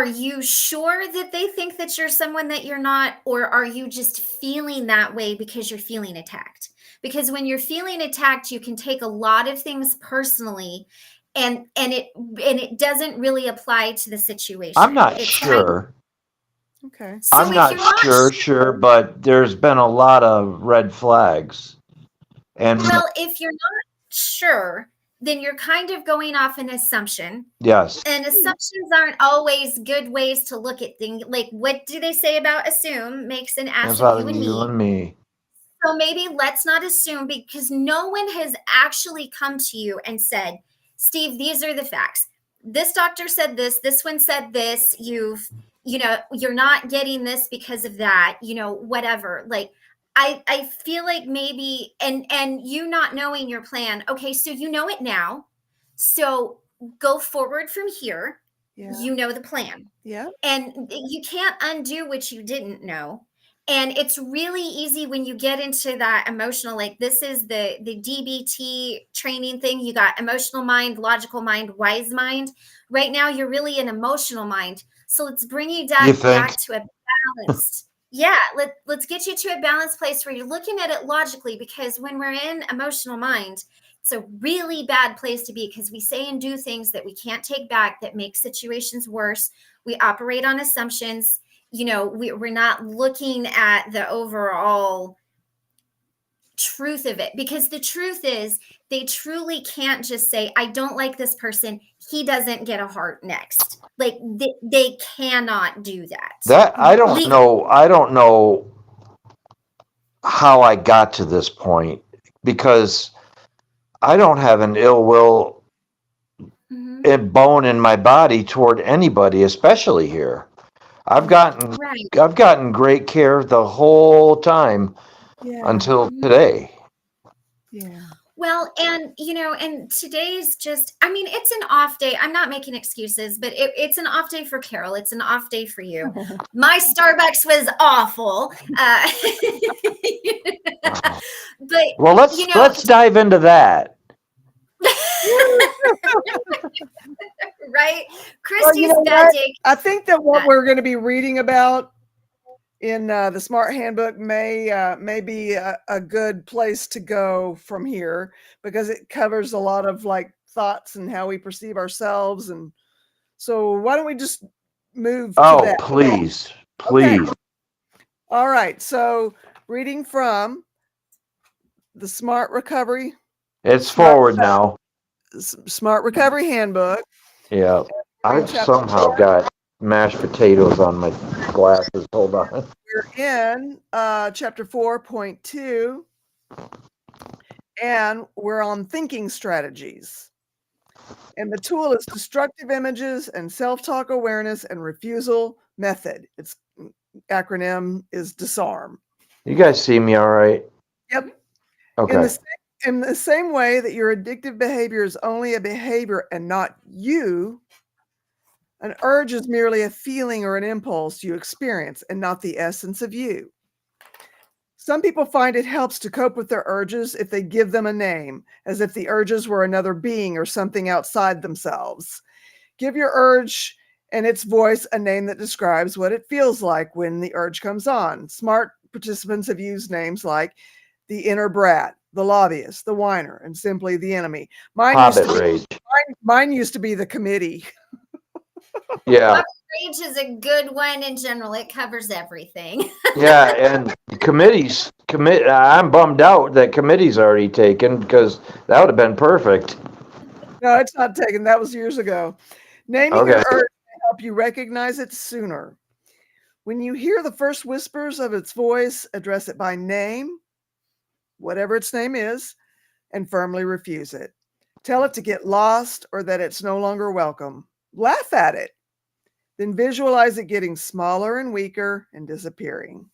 you sure that they think that you're someone that you're not, or are you just feeling that way because you're feeling attacked? Because when you're feeling attacked, you can take a lot of things personally, and it doesn't really apply to the situation. I'm not sure. Okay. So I'm not sure, but there's been a lot of red flags. And well, if you're not sure, then you're kind of going off an assumption. Yes. And assumptions aren't always good ways to look at things. Like, what do they say about assume makes an ass of you and me? So maybe let's not assume, because no one has actually come to you and said, Steve, these are the facts. This doctor said this one said this. You're not getting this because of that, whatever. Like, I feel like maybe, and you not knowing your plan. Okay, so you know it now. So go forward from here. Yeah. You know the plan. Yeah. And you can't undo what you didn't know. And it's really easy when you get into that emotional, like this is the DBT training thing. You got emotional mind, logical mind, wise mind. Right now, you're really an emotional mind. So let's bring you back to a balanced. Yeah, let's get you to a balanced place where you're looking at it logically, because when we're in emotional mind, it's a really bad place to be, because we say and do things that we can't take back that make situations worse. We operate on assumptions. We're not looking at the overall truth of it, because the truth is they truly can't just say, I don't like this person, he doesn't get a heart next. Like they cannot do that. I don't know how I got to this point, because I don't have an ill will bone in my body toward anybody, especially here. I've gotten great care the whole time until today. Yeah. Well, and and today's just, I mean, it's an off day. I'm not making excuses, but it's an off day for Carol. It's an off day for you. My Starbucks was awful. But well, let's dive into that. Right? Christy's bad day. I think that what we're going to be reading about in the Smart Handbook may be a good place to go from here, because it covers a lot of like thoughts and how we perceive ourselves. And so why don't we just move to that? Oh, please. Okay. All right. So reading from the Smart Recovery. It's forward now. Smart Recovery Handbook. Yeah. I've chapter somehow got mashed potatoes on my glasses. Hold on. We're in chapter 4.2, and we're on thinking strategies. And the tool is destructive images and self-talk awareness and refusal method. Its acronym is DISARM. You guys see me all right? Yep. Okay. In the same way that your addictive behavior is only a behavior and not you, an urge is merely a feeling or an impulse you experience and not the essence of you. Some people find it helps to cope with their urges if they give them a name, as if the urges were another being or something outside themselves. Give your urge and its voice a name that describes what it feels like when the urge comes on. Smart participants have used names like the inner brat, the lobbyist, the whiner, and simply the enemy. Mine Rage. used to be the committee. Yeah. Rage is a good one in general. It covers everything. Yeah, and I'm bummed out that committee's already taken because that would have been perfect. No, it's not taken. That was years ago. Naming Okay. your urge can help you recognize it sooner. When you hear the first whispers of its voice, address it by name, whatever its name is, and firmly refuse it. Tell it to get lost or that it's no longer welcome. Laugh at it. Then visualize it getting smaller and weaker and disappearing.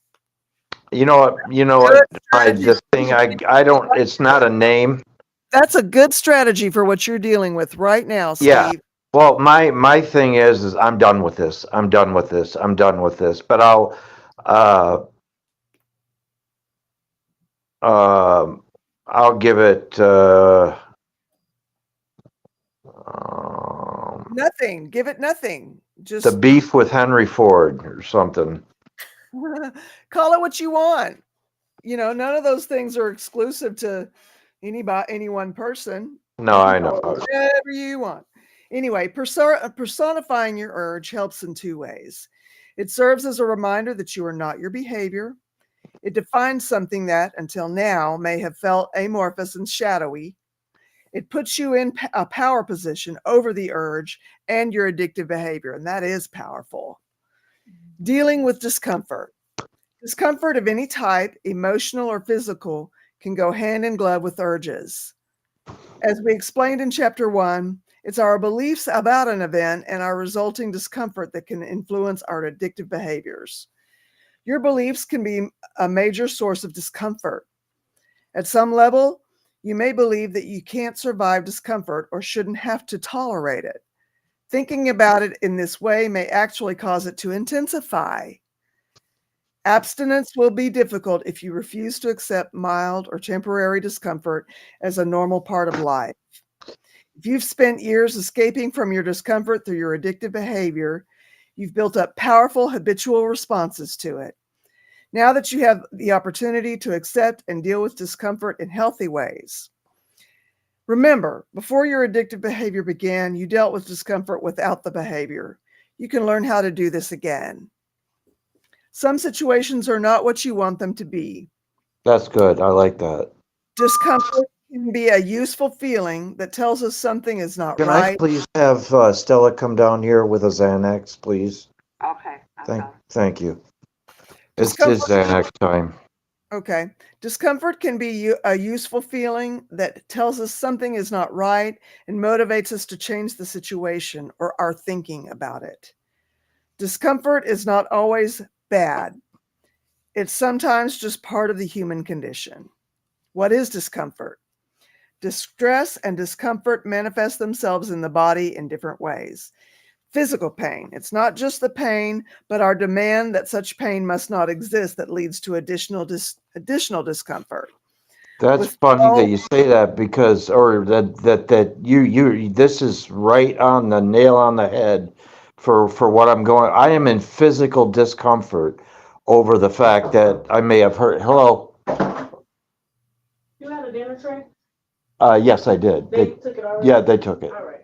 You know what? This thing, I don't, it's not a name. That's a good strategy for what you're dealing with right now, Steve. Yeah. Well, my thing is I'm done with this. I'm done with this. I'm done with this. But I'll give it, Nothing. Give it nothing. Just the beef with Henry Ford or something. call it what you want. None of those things are exclusive to any one person. No, I know. Whatever you want. Anyway, personifying your urge helps in two ways. It serves as a reminder that you are not your behavior. It defines something that, until now, may have felt amorphous and shadowy. It puts you in a power position over the urge and your addictive behavior, and that is powerful. Dealing with discomfort. Discomfort of any type, emotional or physical, can go hand in glove with urges. As we explained in chapter 1, it's our beliefs about an event and our resulting discomfort that can influence our addictive behaviors. Your beliefs can be a major source of discomfort. At some level, you may believe that you can't survive discomfort or shouldn't have to tolerate it. Thinking about it in this way may actually cause it to intensify. Abstinence will be difficult if you refuse to accept mild or temporary discomfort as a normal part of life. If you've spent years escaping from your discomfort through your addictive behavior, you've built up powerful habitual responses to it. Now that you have the opportunity to accept and deal with discomfort in healthy ways. Remember, before your addictive behavior began, you dealt with discomfort without the behavior. You can learn how to do this again. Some situations are not what you want them to be. That's good. I like that. Discomfort can be a useful feeling that tells us something is not Can right. I please have Stella come down here with a Xanax, please? Okay. Thank you. It's Discomfort- Xanax time. Okay. Discomfort can be a useful feeling that tells us something is not right and motivates us to change the situation or our thinking about it. Discomfort is not always bad. It's sometimes just part of the human condition. What is discomfort? Distress and discomfort manifest themselves in the body in different ways. Physical pain. It's not just the pain, but our demand that such pain must not exist that leads to additional discomfort. That's funny that you say that because, or that you this is right on the nail on the head for what I'm going. I am in physical discomfort over the fact that I may have hurt. Hello. You had a dinner tray? Yes, I did. They took it already? Yeah, they took it. All right.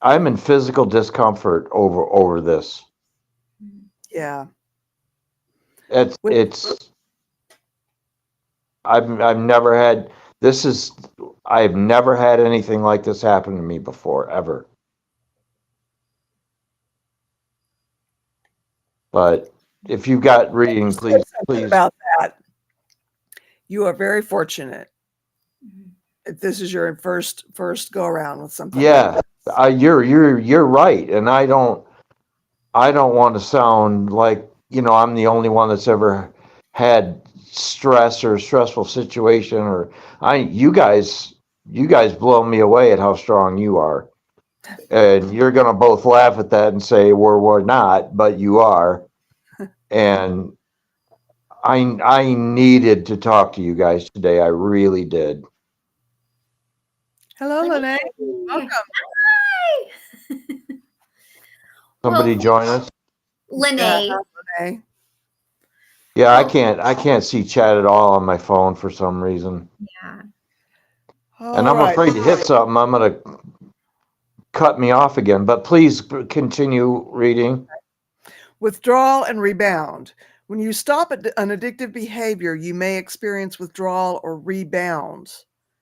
I'm in physical discomfort over this. Yeah. I've never had I've never had anything like this happen to me before, ever. But if you've got reading, Say something please. about that. You are very fortunate Mhm. if this is your first go around with something. Yeah, you're right, and I don't want to sound like, I'm the only one that's ever had stress or stressful situation, or you guys blow me away at how strong you are. And you're going to both laugh at that and say we're not, but you are. And I needed to talk to you guys today. I really did. Hello, Lene. Welcome. Hi. Somebody Well, join us. Lene. Lene. Yeah, Well, I can't see chat at all on my phone for some reason. yeah. And I'm afraid to hit something. I'm going to cut me off again, but please continue reading. Withdrawal and rebound. When you stop an addictive behavior, you may experience withdrawal or rebound.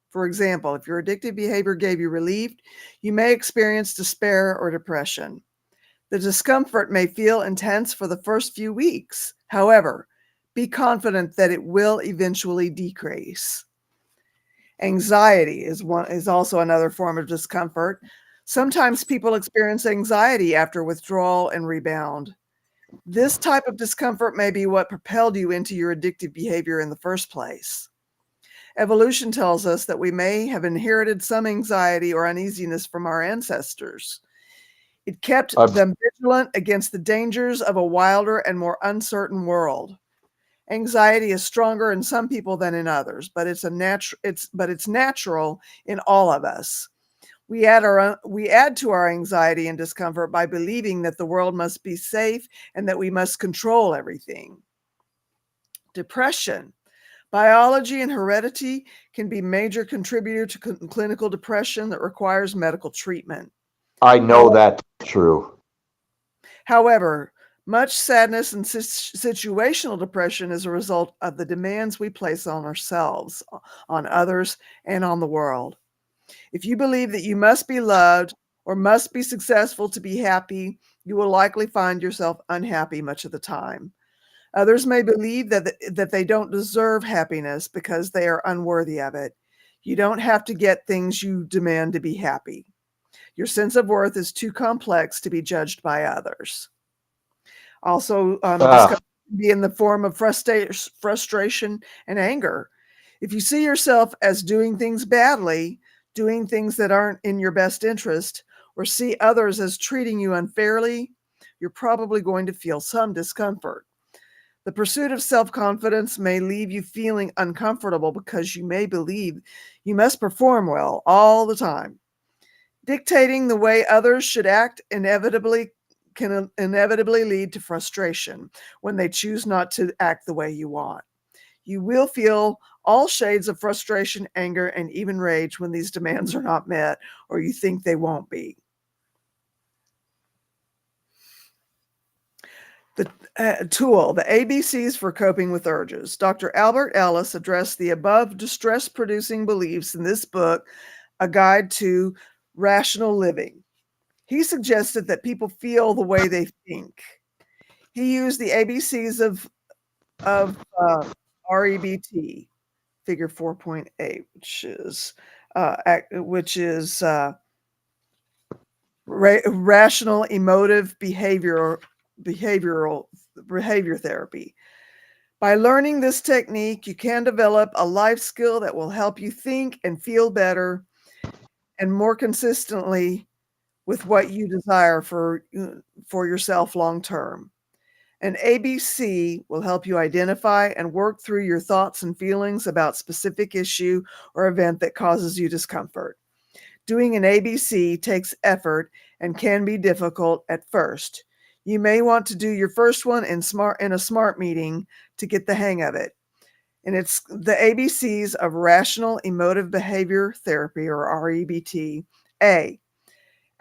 For example, if your addictive behavior gave you relief, you may experience despair or depression. The discomfort may feel intense for the first few weeks. However, be confident that it will eventually decrease. Anxiety is also another form of discomfort. Sometimes people experience anxiety after withdrawal and rebound. This type of discomfort may be what propelled you into your addictive behavior in the first place. Evolution tells us that we may have inherited some anxiety or uneasiness from our ancestors. It kept them vigilant against the dangers of a wilder and more uncertain world. Anxiety is stronger in some people than in others, but it's natural in all of us. We add to our anxiety and discomfort by believing that the world must be safe and that we must control everything. Depression. Biology and heredity can be major contributor to clinical depression that requires medical treatment. I know that's true. However, much sadness and situational depression is a result of the demands we place on ourselves, on others, and on the world. If you believe that you must be loved or must be successful to be happy, you will likely find yourself unhappy much of the time. Others may believe that they don't deserve happiness because they are unworthy of it. You don't have to get things you demand to be happy. Your sense of worth is too complex to be judged by others. Also, discomfort can be in the form of frustration and anger. If you see yourself as doing things badly, doing things that aren't in your best interest, or see others as treating you unfairly, you're probably going to feel some discomfort. The pursuit of self-confidence may leave you feeling uncomfortable because you may believe you must perform well all the time. Dictating the way others should act can inevitably lead to frustration when they choose not to act the way you want. You will feel all shades of frustration, anger, and even rage when these demands are not met or you think they won't be. The tool, the ABCs for coping with urges. Dr. Albert Ellis addressed the above distress-producing beliefs in this book, A Guide to Rational Living. He suggested that people feel the way they think. He used the ABCs of REBT, figure 4.8, which is rational emotive behavior therapy. By learning this technique, you can develop a life skill that will help you think and feel better and more consistently with what you desire for yourself long term. An ABC will help you identify and work through your thoughts and feelings about specific issue or event that causes you discomfort. Doing an ABC takes effort and can be difficult at first. You may want to do your first one in a SMART meeting to get the hang of it. And it's the ABCs of Rational Emotive Behavior Therapy, or REBT. A,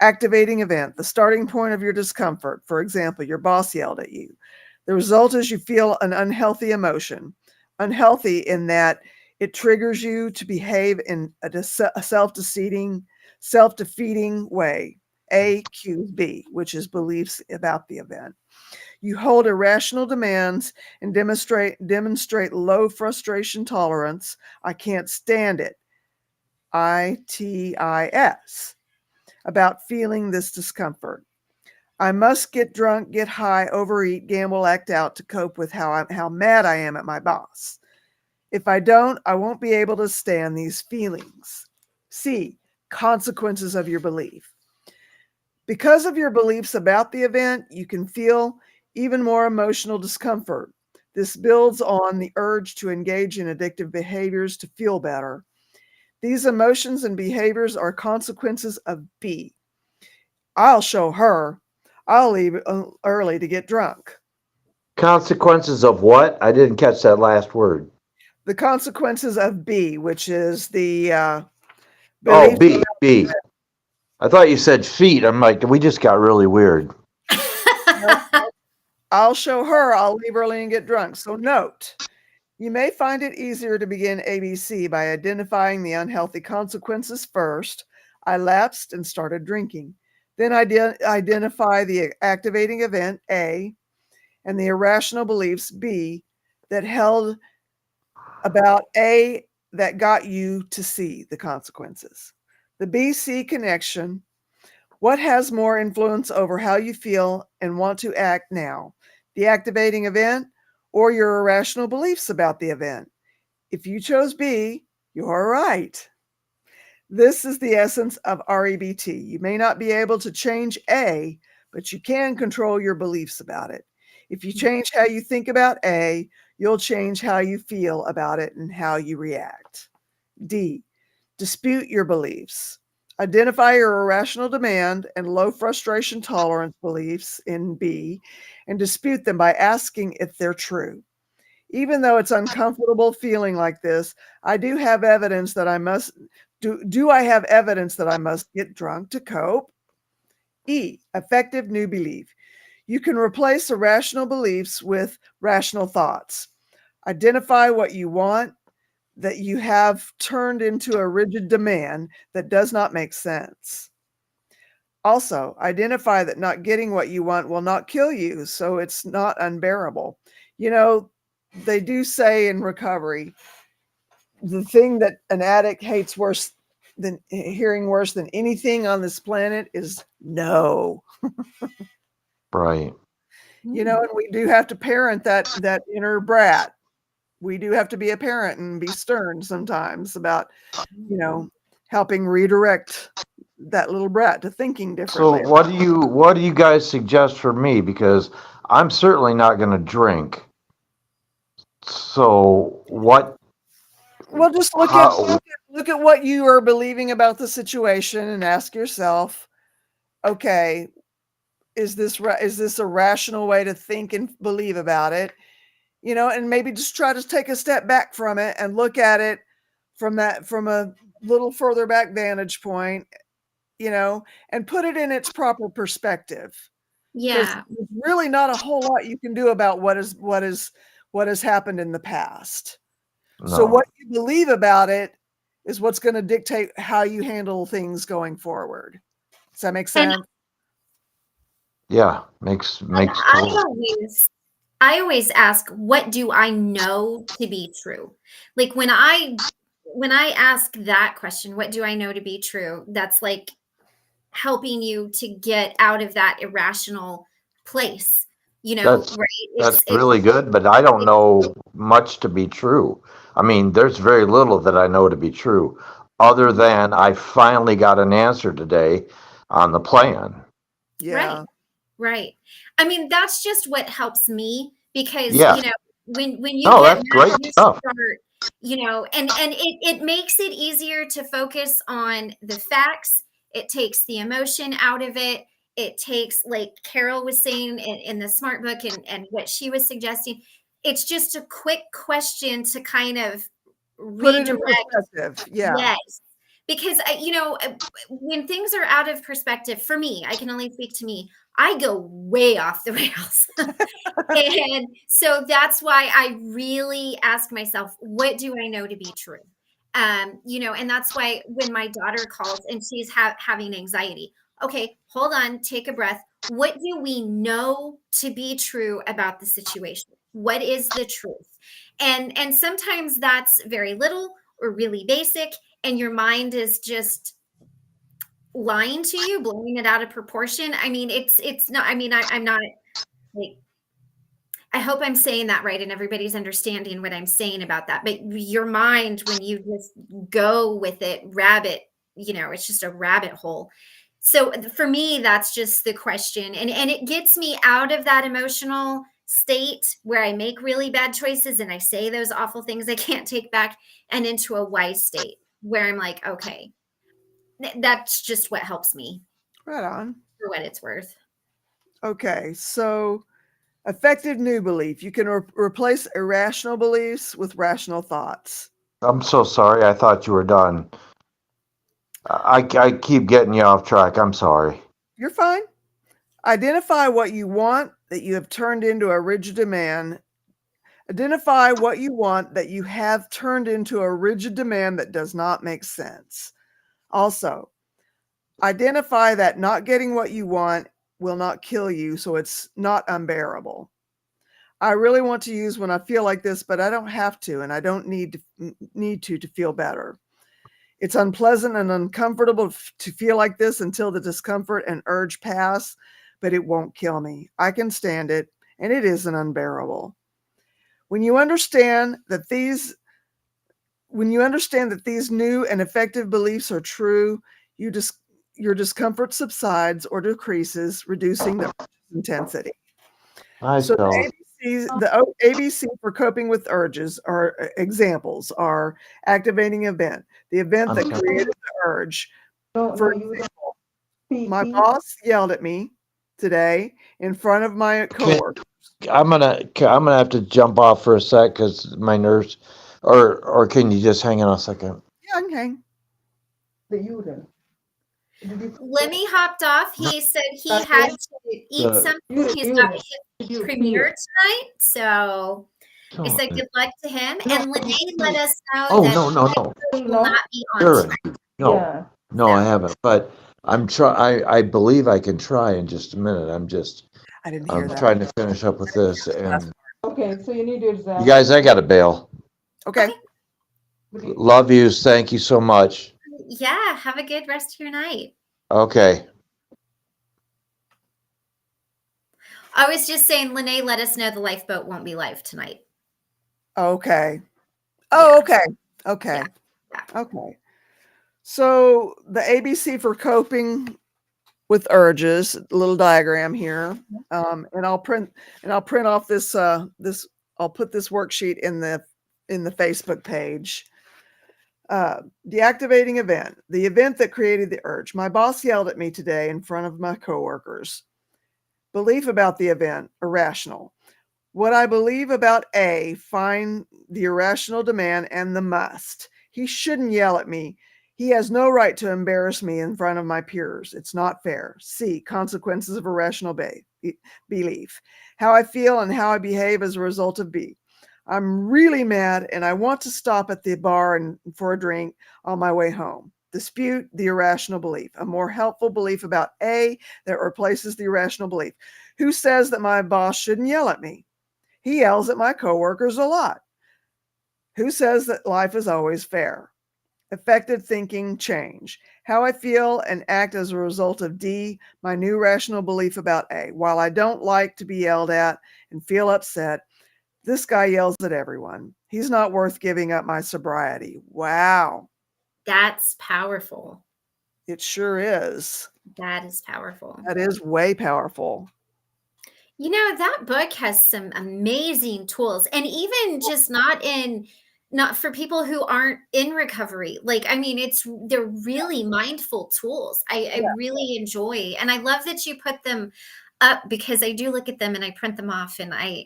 activating event, the starting point of your discomfort. For example, your boss yelled at you. The result is you feel an unhealthy emotion. Unhealthy in that It triggers you to behave in a self-defeating way. A cues B, which is beliefs about the event. You hold irrational demands and demonstrate low frustration tolerance. I can't stand it. ITIS, about feeling this discomfort. I must get drunk, get high, overeat, gamble, act out to cope with how mad I am at my boss. If I don't, I won't be able to stand these feelings. C, consequences of your belief. Because of your beliefs about the event, you can feel even more emotional discomfort. This builds on the urge to engage in addictive behaviors to feel better. These emotions and behaviors are consequences of B. I'll show her. I'll leave early to get drunk. Consequences of what? I didn't catch that last word. The consequences of B, which is the Oh, belief. B. I thought you said feet. I'm like, we just got really weird. I'll show her. I'll leave early and get drunk. So note, you may find it easier to begin ABC by identifying the unhealthy consequences first. I lapsed and started drinking. Then identify the activating event, A, and the irrational beliefs, B, that held about A that got you to C, the consequences. The BC connection, what has more influence over how you feel and want to act now? The activating event or your irrational beliefs about the event? If you chose B, you're right. This is the essence of REBT. You may not be able to change A, but you can control your beliefs about it. If you change how you think about A, you'll change how you feel about it and how you react. D, dispute your beliefs. Identify your irrational demand and low frustration tolerance beliefs in B and dispute them by asking if they're true. Even though it's uncomfortable feeling like this, I do have evidence that I must do I have evidence that I must get drunk to cope? E, effective new belief. You can replace irrational beliefs with rational thoughts. Identify what you want that you have turned into a rigid demand that does not make sense. Also, identify that not getting what you want will not kill you, so it's not unbearable. You know, they do say in recovery, the thing that an addict hates worse than hearing worse than anything on this planet is no. Right. You know, and we do have to parent that inner brat. We do have to be a parent and be stern sometimes about, you know, helping redirect that little brat to thinking So differently. what do you guys suggest for me? Because I'm certainly not going to drink. So what? Well, just How? look at what you are believing about the situation and ask yourself, okay, is this a rational way to think and believe about it? You know, and maybe just try to take a step back from it and look at it from a little further back vantage point, you know, and put it in its proper perspective. Because Yeah. there's really not a whole lot you can do about what has happened in the past. So No. what you believe about it is what's going to dictate how you handle things going forward. Does that make And sense? Yeah. Makes I total. always ask, what do I know to be true? Like when I ask that question, what do I know to be true? That's like helping you to get out of that irrational place, That's right? that's It's really good, but I don't know much to be true. I mean, there's very little that I know to be true, other than I finally got an answer today on the plan. right. Yeah. Right. I mean, that's just what helps me because, Yeah. when you No, get that's mad, great you stuff. start, and it makes it easier to focus on the facts. It takes the emotion out of it. It takes, like Carol was saying in the smart book and what she was suggesting, it's just a quick question to kind of Put it in redirect. perspective. Yeah. Yes. because when things are out of perspective, for me, I can only speak to me, I go way off the rails. And so that's why I really ask myself, what do I know to be true? And that's why when my daughter calls and she's having anxiety, okay, hold on, take a breath. What do we know to be true about the situation? What is the truth? And sometimes that's very little or really basic, and your mind is just lying to you, blowing it out of proportion. I mean, it's not, I mean, I'm not like, I hope I'm saying that right and everybody's understanding what I'm saying about that. But your mind, when you just go with it, it's just a rabbit hole. So for me, that's just the question. And it gets me out of that emotional state where I make really bad choices and I say those awful things I can't take back, and into a wise state where I'm like, okay, that's just what helps me Right on. for what it's worth. Okay, so effective new belief. You can replace irrational beliefs with rational thoughts. I'm so sorry. I thought you were done. I keep getting you off track. I'm sorry. You're fine. Identify what you want that you have turned into a rigid demand. Identify what you want that you have turned into a rigid demand that does not make sense. Also, identify that not getting what you want will not kill you, so it's not unbearable. I really want to use when I feel like this, but I don't have to, and I don't need to feel better. It's unpleasant and uncomfortable to feel like this until the discomfort and urge pass, but it won't kill me. I can stand it, and it isn't unbearable. When you understand that these new and effective beliefs are true, your discomfort subsides or decreases, reducing the intensity. Hi, So Phil. the ABC for coping with urges are examples are activating event, the event that created the urge. For example, my boss yelled at me today in front of my coworker. I'm gonna have to jump off for a sec because my nerves. Or can you just hang on a second? Yeah, okay. Lemmy hopped off. He said he had to eat something. He's got his premiere tonight. So I said good luck to him. And Lene let us know Oh, that no. he will not be on Sure. tonight. No, no, I haven't. But I believe I can try in just a minute. I didn't hear I'm that. trying to finish up with this, and Okay, so you need to examine. you guys, I gotta bail. Okay. Love yous. Thank you so much. Yeah, have a good rest of your night. Okay. I was just saying, Lene let us know the lifeboat won't be live tonight. Okay. Oh, Yeah. okay. Okay. Yeah. Okay. So the ABC for coping with urges, little diagram here. And I'll print off this I'll put this worksheet in the Facebook page. Deactivating event, the event that created the urge. My boss yelled at me today in front of my coworkers. Belief about the event, irrational. What I believe about A, find the irrational demand and the must. He shouldn't yell at me. He has no right to embarrass me in front of my peers. It's not fair. C, consequences of irrational belief. How I feel and how I behave as a result of B. I'm really mad and I want to stop at the bar and for a drink on my way home. Dispute the irrational belief. A more helpful belief about A that replaces the irrational belief. Who says that my boss shouldn't yell at me? He yells at my coworkers a lot. Who says that life is always fair? Effective thinking change. How I feel and act as a result of D, my new rational belief about A. While I don't like to be yelled at and feel upset, this guy yells at everyone. He's not worth giving up my sobriety. Wow. That's powerful. It sure is. That is powerful. That is way powerful. You know, that book has some amazing tools, and even just not for people who aren't in recovery. Like, I mean, they're really mindful tools. I really enjoy, and I love that you put them up because I do look at them and I print them off and I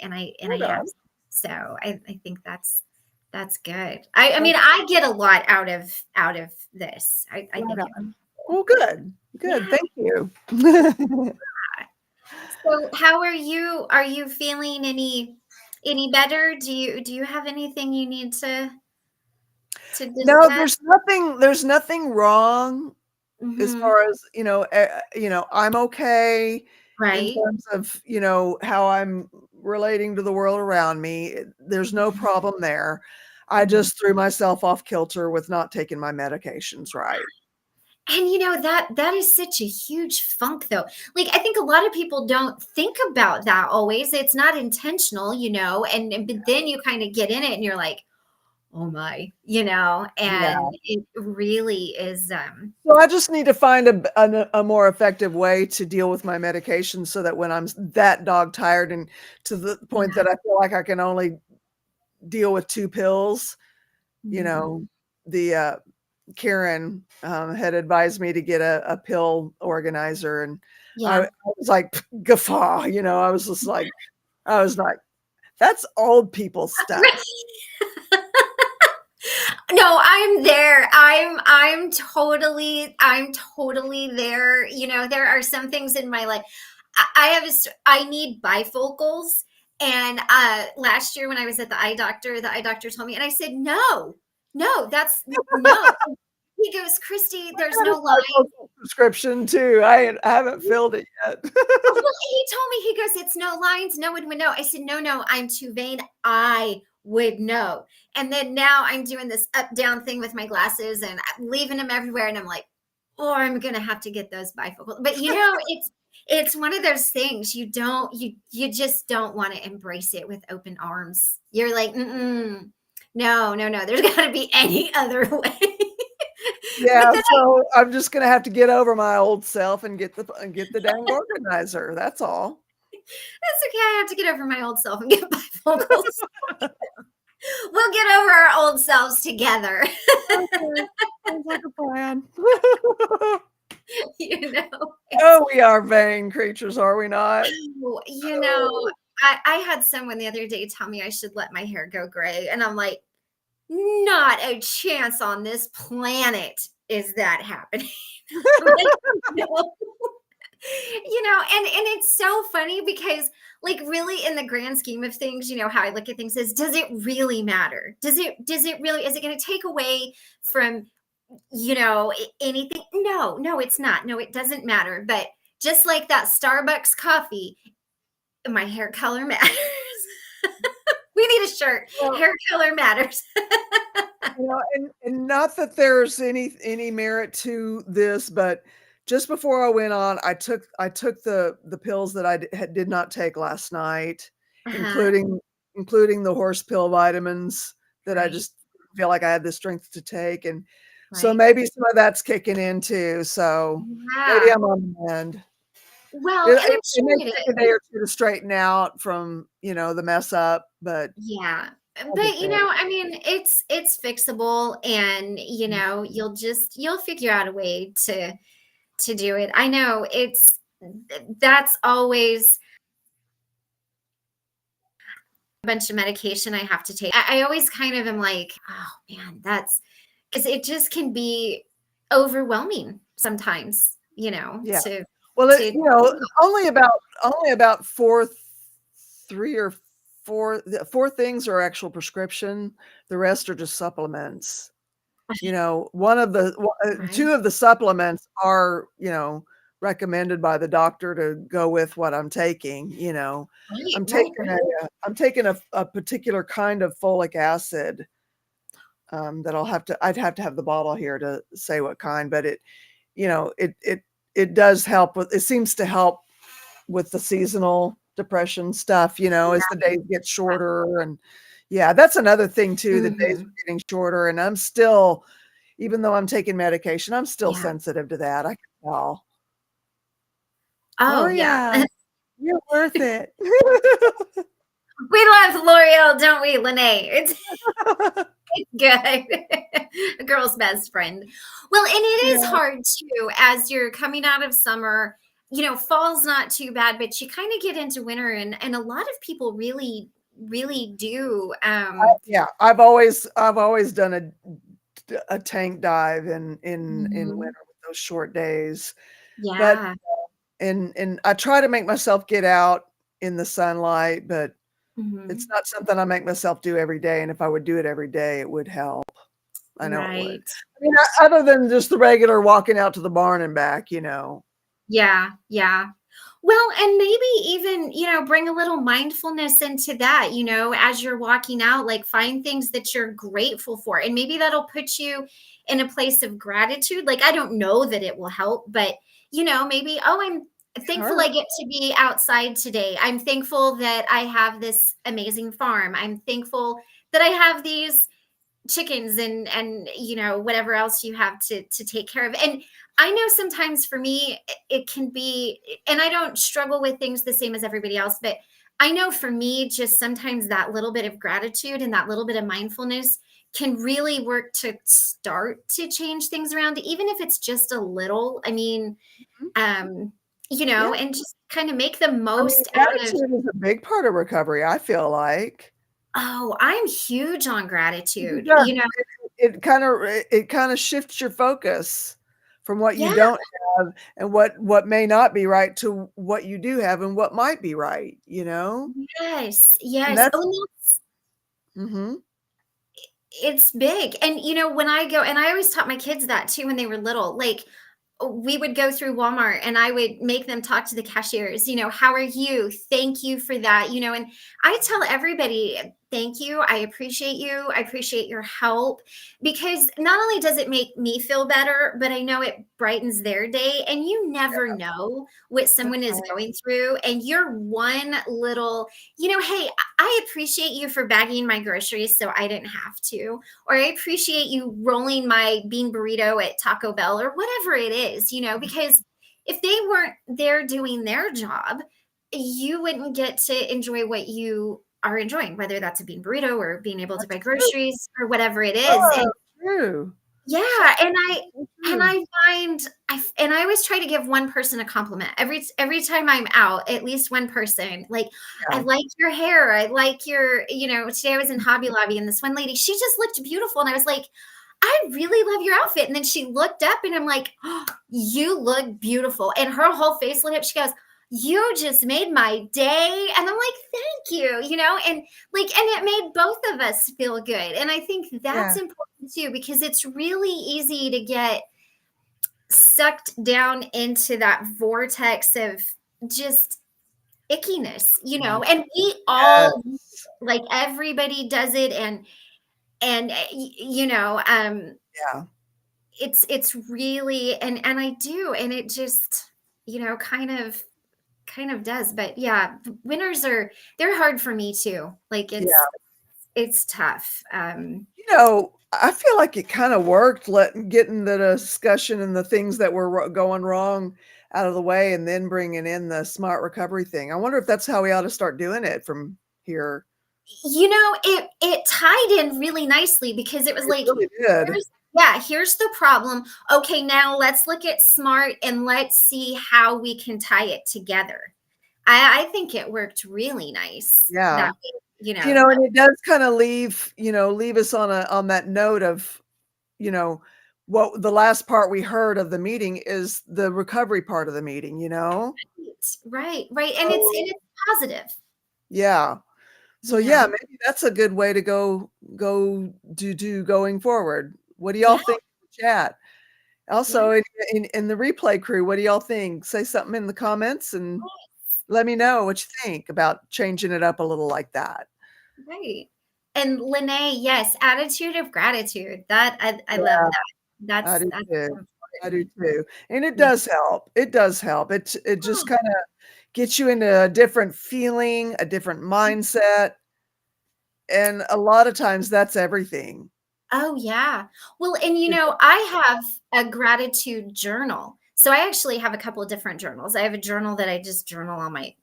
have. So I think that's That's good. I mean, I get a lot out of this. I Right think on. Well, good. Yeah. Thank you. so. How are you? Are you feeling any better? Do you have anything you need to No, discuss? there's nothing wrong as Hmm. far as, I'm okay in Right. terms of, how I'm relating to the world around me. There's no problem there. I Mhm. just threw myself off kilter with not taking my medications right. And that is such a huge funk though. Like I think a lot of people don't think about that always. It's not intentional, but then you kind of get in it and you're like, oh my, Yeah. and it really is So I just need to find a more effective way to deal with my medication so that when I'm that dog tired and to the point yeah. that I feel like I can only deal with 2 pills, you Mhm. know, the Karen had advised me to get a pill organizer, and I Yeah. was like, guffaw, I was like, that's old people stuff. No, I'm there. I'm totally there. There are some things in my life. I need bifocals. And last year when I was at the eye doctor told me, and I said, no, that's no. He goes, Christy, there's I got no a line. bifocal prescription too. I haven't filled it yet. Well, he told me, he goes, it's no lines. No one would know. I said, no, I'm too vain. I would know. And then now I'm doing this up down thing with my glasses and I'm leaving them everywhere. And I'm like, oh, I'm going to have to get those bifocals. But it's one of those things you just don't want to embrace it with open arms. You're like, no. There's got to be any other way. But Yeah, then so I'm just gonna have to get over my old self and get the dang organizer. That's all. that's okay. I have to get over my old self and get bifocals. We'll get over our old selves together. Okay. Sounds like a plan. you know, Oh, we are vain creatures, are we not? oh, Oh. I had someone the other day tell me I should let my hair go gray. And I'm like, not a chance on this planet is that happening. Like, no. And it's so funny because like really in the grand scheme of things, how I look at things is, does it really matter? Does it really, is it going to take away from anything? No, it's not. No, it doesn't matter. But just like that Starbucks coffee, my hair color matters. We need a shirt. Well, Hair color matters. and not that there's any merit to this, but just before I went on, I took the pills that did not take last night, Uh-huh. including the horse pill vitamins that I Right. just feel like I had the strength to take, and so Right. maybe some of that's kicking in too. So maybe Yeah. I'm on the mend. Well, It, and I'm it, it may sure it take a day is. or two to straighten out from the mess up, but Yeah. I'll get But there. I mean, it's fixable and you'll figure out a way to do it. I know that's always a bunch of medication I have to take. I always kind of am like, oh man, that's because it just can be overwhelming sometimes, Yeah. to Well, to only about three or four things are actual prescription. The rest are just supplements. right, Two of the supplements are, recommended by the doctor to go with what I'm taking. right, I'm right, taking right. a particular kind of folic acid that I'd have to have the bottle here to say what kind, but you know, it it it does help with it seems to help with the seasonal depression stuff, as the days get shorter. And yeah, that's another thing too. The days Mhm. are getting shorter, and I'm still, even though I'm taking medication, I'm still Yeah. sensitive to that. I can tell. Oh yeah. Gloria, you're worth it. We love L'Oreal, don't we, Lene? It's good. A girl's best friend. Well, and it is Yeah. hard too as you're coming out of summer. Fall's not too bad, but you kind of get into winter and a lot of people really really do. Yeah, I've always done a tank dive in Mhm. winter with those short days. But Yeah. and I try to make myself get out in the sunlight, but it's Mhm. not something I make myself do every day. And if I would do it every day, it would help. I know it would. Right. I mean, other than just the regular walking out to the barn and back, you know. Yeah. Yeah. Well, and maybe even, bring a little mindfulness into that, as you're walking out, like find things that you're grateful for. And maybe that'll put you in a place of gratitude. Like, I don't know that it will help, but, maybe, oh, I'm thankful Sure. I get to be outside today. I'm thankful that I have this amazing farm. I'm thankful that I have these chickens and whatever else you have to take care of. And I know sometimes for me it can be, and I don't struggle with things the same as everybody else, but I know for me just sometimes that little bit of gratitude and that little bit of mindfulness can really work to start to change things around, even if it's just a little. I mean, Mhm. um Yeah. and just kind of make the I mean, most out of. gratitude is a big part of recovery, I feel like. Oh, I'm huge on It gratitude, does. It kind of shifts your focus from what you yeah. don't have and what may not be right to what you do have and what might be right, you know? Yes, And yes. that's Oh, and mhm. it's big. And when I go, and I always taught my kids that too when they were little, like we would go through Walmart and I would make them talk to the cashiers, how are you? Thank you for that, and I tell everybody, thank you. I appreciate you. I appreciate your help, because not only does it make me feel better, but I know it brightens their day. And you never know what That's someone is right. going through. And you're one little, hey, I appreciate you for bagging my groceries so I didn't have to, or I appreciate you rolling my bean burrito at Taco Bell or whatever it is, because if they weren't there doing their job, you wouldn't get to enjoy what you are enjoying, whether that's a bean burrito or being able to That's buy true. groceries or whatever it is. Oh, And true. So yeah, and I so and true. I find and I always try to give one person a compliment every time I'm out, at least one person. Like, I Yeah. like your hair. I like your, today I was in Hobby Lobby and this one lady, she just looked beautiful. And I was like, I really love your outfit. And then she looked up and I'm like, oh, you look beautiful. And her whole face lit up. She goes, you just made my day. And I'm like, thank you, and like, and it made both of us feel good. And I think that's Yeah. important too, because it's really easy to get sucked down into that vortex of just ickiness, and we all, Yes. like, everybody does it. Yeah. It's really, and I do, and it just, kind of does. But yeah, winters they're hard for me too. Like, Yeah. it's tough. I feel like it kind of worked, getting the discussion and the things that were going wrong out of the way, and then bringing in the smart recovery thing. I wonder if that's how we ought to start doing it from here. It tied in really nicely, because it was It like, really did. here's the problem. Okay, now let's look at smart and let's see how we can tie it together. I think it worked really nice that Yeah. way, And it does kind of leave us on that note of, you know, what the last part we heard of the meeting is the recovery part of the meeting, you know? right, right. And it's So, positive, yeah. So you yeah, know. maybe that's a good way to go do going forward. What do y'all Yeah, think in the chat? yeah. Also, in the replay crew, what do y'all think? Say something in the comments and let me know what you think about changing it up a little like that. Right. And Lene, yes, attitude of gratitude. That I love Yeah, that. I do That's too. so I important. do too. And it Yeah. does help. It does help. It just Oh, kind of gets you into a different feeling, a different mindset, and a lot of times that's everything. oh, yeah. Well, and Is I have a gratitude journal. So I actually have a couple of different journals. I have a journal that I just journal on my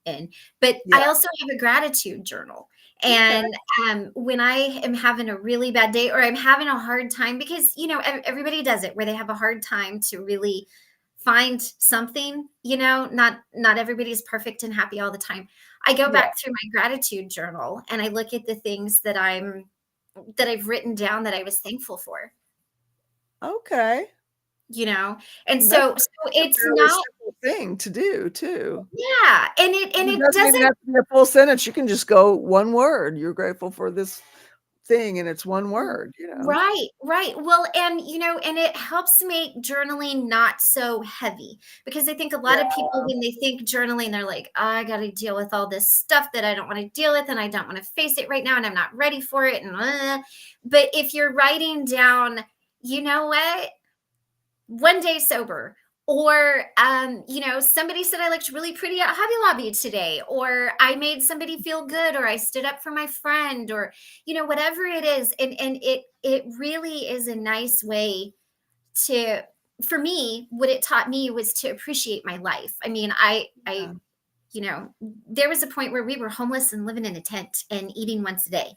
in, but Yeah, I also have a gratitude journal. okay. And when I am having a really bad day, or I'm having a hard time, because everybody does it, where they have a hard time to really find something, not everybody's perfect and happy all the time. I go back through my gratitude journal and I look at the things that I've written down that I was thankful for, Okay. and And so that's a it's fairly not, simple thing to do too. yeah, and It it doesn't even doesn't. have to be a full sentence. You can just go one word. You're grateful for this thing, and it's one word, Right, right. Well, and it helps make journaling not so heavy, because I think a lot of people, when they think journaling, they're like, I got to deal with all this stuff that I don't want to deal with, and I don't want to face it right now, and I'm not ready for it. But if you're writing down, you know what, one day sober, or somebody said I looked really pretty at Hobby Lobby today, or I made somebody feel good, or I stood up for my friend, or whatever it is, and it really is a nice way to, for me, what it taught me was to appreciate my life. I mean, I there was a point where we were homeless and living in a tent and eating once a day.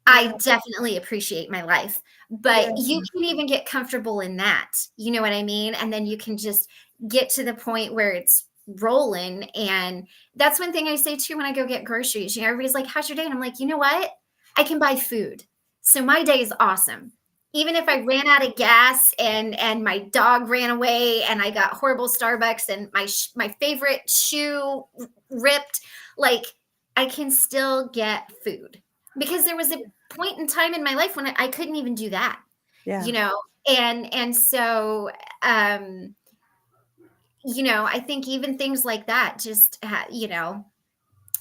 I definitely appreciate my life, but you can even get comfortable in that. You know what I mean? And then you can just get to the point where it's rolling. And that's one thing I say too when I go get groceries. Everybody's like, how's your day? And I'm like, you know what? I can buy food. So my day is awesome. Even if I ran out of gas and my dog ran away and I got horrible Starbucks and my favorite shoe ripped, like, I can still get food, because there was a point in time in my life when I couldn't even do that, and so, I think even things like that just,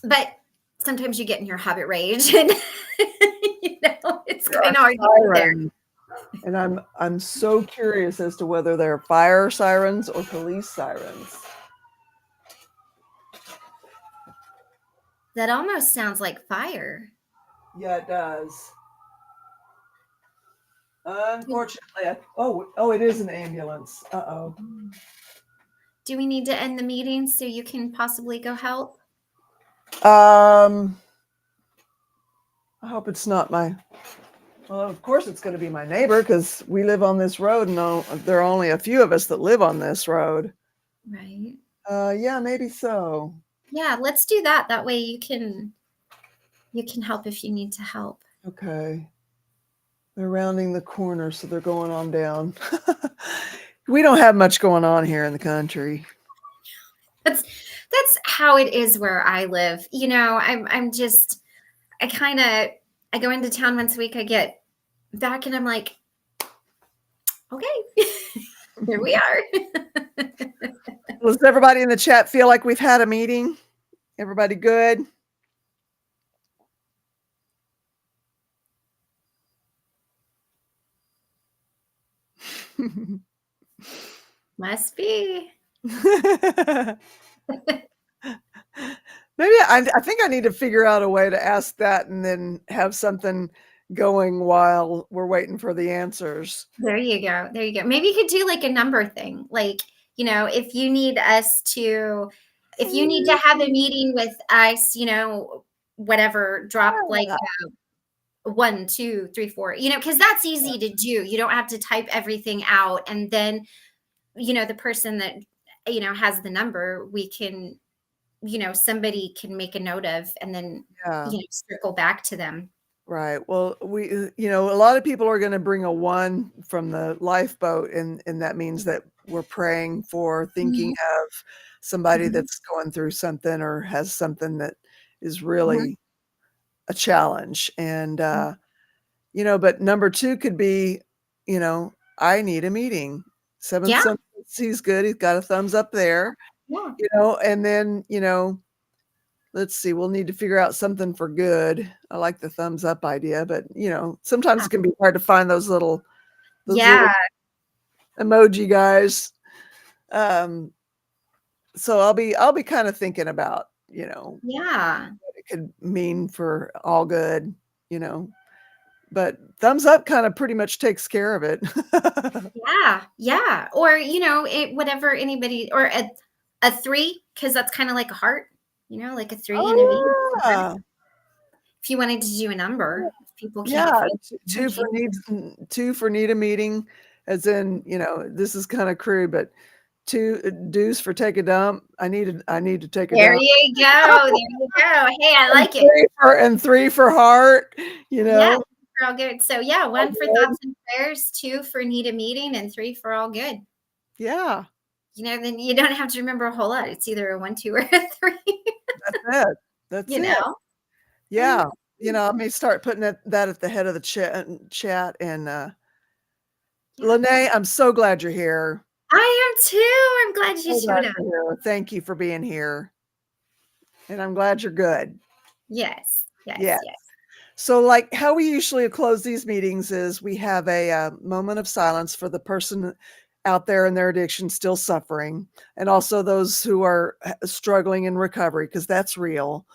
but sometimes you get in your habit rage and, it's There are kind of hard to get there. sirens, and I'm so curious as to whether they're fire sirens or police sirens. That almost sounds like fire. Yeah, it does. Unfortunately, it is an ambulance. Uh-oh. Do we need to end the meeting so you can possibly go help? I hope it's not well, of course it's going to be my neighbor, because we live on this road, and there are only a few of us that live on this road. Right. Yeah, maybe so. Yeah, let's do that. That way you can help if you need to help. Okay. They're rounding the corner, so they're going on down. We don't have much going on here in the country. That's how it is where I live. I go into town once a week, I get back and I'm like, okay, here we are. Does everybody in the chat feel like we've had a meeting? Everybody good? Must be. Maybe I think I need to figure out a way to ask that and then have something going while we're waiting for the answers. There you go. There you go. Maybe you could do like a number thing. Like, if you need to have a meeting with us, whatever, drop like 1, 2, 3, 4, because that's easy to do. You don't have to type everything out. And then, the person that, has the number, we can, somebody can make a note of, and then, circle back to them. Right. Well, a lot of people are going to bring a 1 from the lifeboat, and that means that we're praying for, thinking of somebody that's going through something or has something that is really a challenge. And, but number 2 could be, I need a meeting. 7 Yeah. he's good. He's got a thumbs up there. Yeah. And then, let's see, we'll need to figure out something for good. I like the thumbs up idea, but sometimes it can be hard to find those little emoji guys. So I'll be kind of thinking about, what it could mean for all good, but thumbs up kind of pretty much takes care of it. Yeah. Or, whatever anybody, or a 3, because that's kind of like a heart, like a 3 and a V. Yeah. If you wanted to do a number, if people can't. Yeah, 2 for need a meeting, as in, this is kind of crude, but dues for take a dump. I need to take a There dump. you go. There you go. Hey, I like it. And 3 for heart, you know. Yeah, for all good. So yeah, 1 for good. thoughts and prayers, 2 for need a meeting, and 3 for all good. Yeah, You know, then you don't have to remember a whole lot. It's either a 1, 2, or a 3. that's it. That's You it. know. Yeah. You know, I may start putting that at the head of the chat. And Yeah. Lene, I'm so glad you're here. I am too. I'm glad you So glad showed up. you're here. Thank you for being here. And I'm glad you're good. Yes. Yes. Yes. Yes. So, like how we usually close these meetings is we have a moment of silence for the person out there in their addiction still suffering, and also those who are struggling in recovery, because that's real,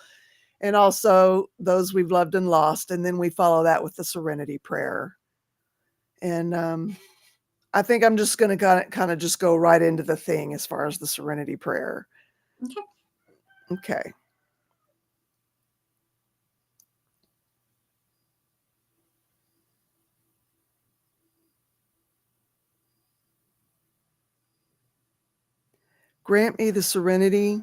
and also those we've loved and lost. And then we follow that with the serenity prayer. And I think I'm just going to kind of just go right into the thing as far as the serenity prayer. Okay. Okay. Grant me the serenity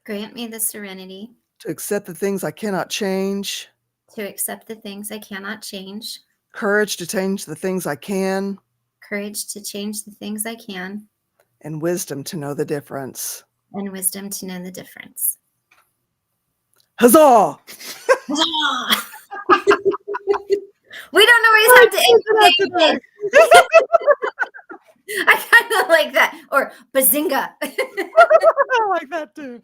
Grant me the serenity to accept the things I cannot change, to accept the things I cannot change, courage to change the things I can, courage to change the things I can, and wisdom to know the difference. and wisdom to know the difference. Huzzah! We don't always have to end today. I kind of like that. Or bazinga. I like that too.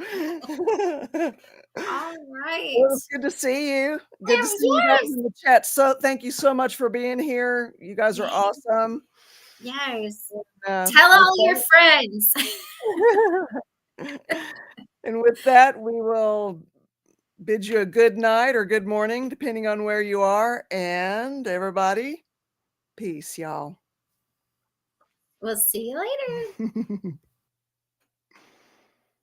All right. Well, it's good to see you. Good to see you guys in the chat. So thank you so much for being here. You guys are awesome. Yes. Tell all your friends. And with that, we will bid you a good night or good morning, depending on where you are. And everybody, peace, y'all. We'll see you later.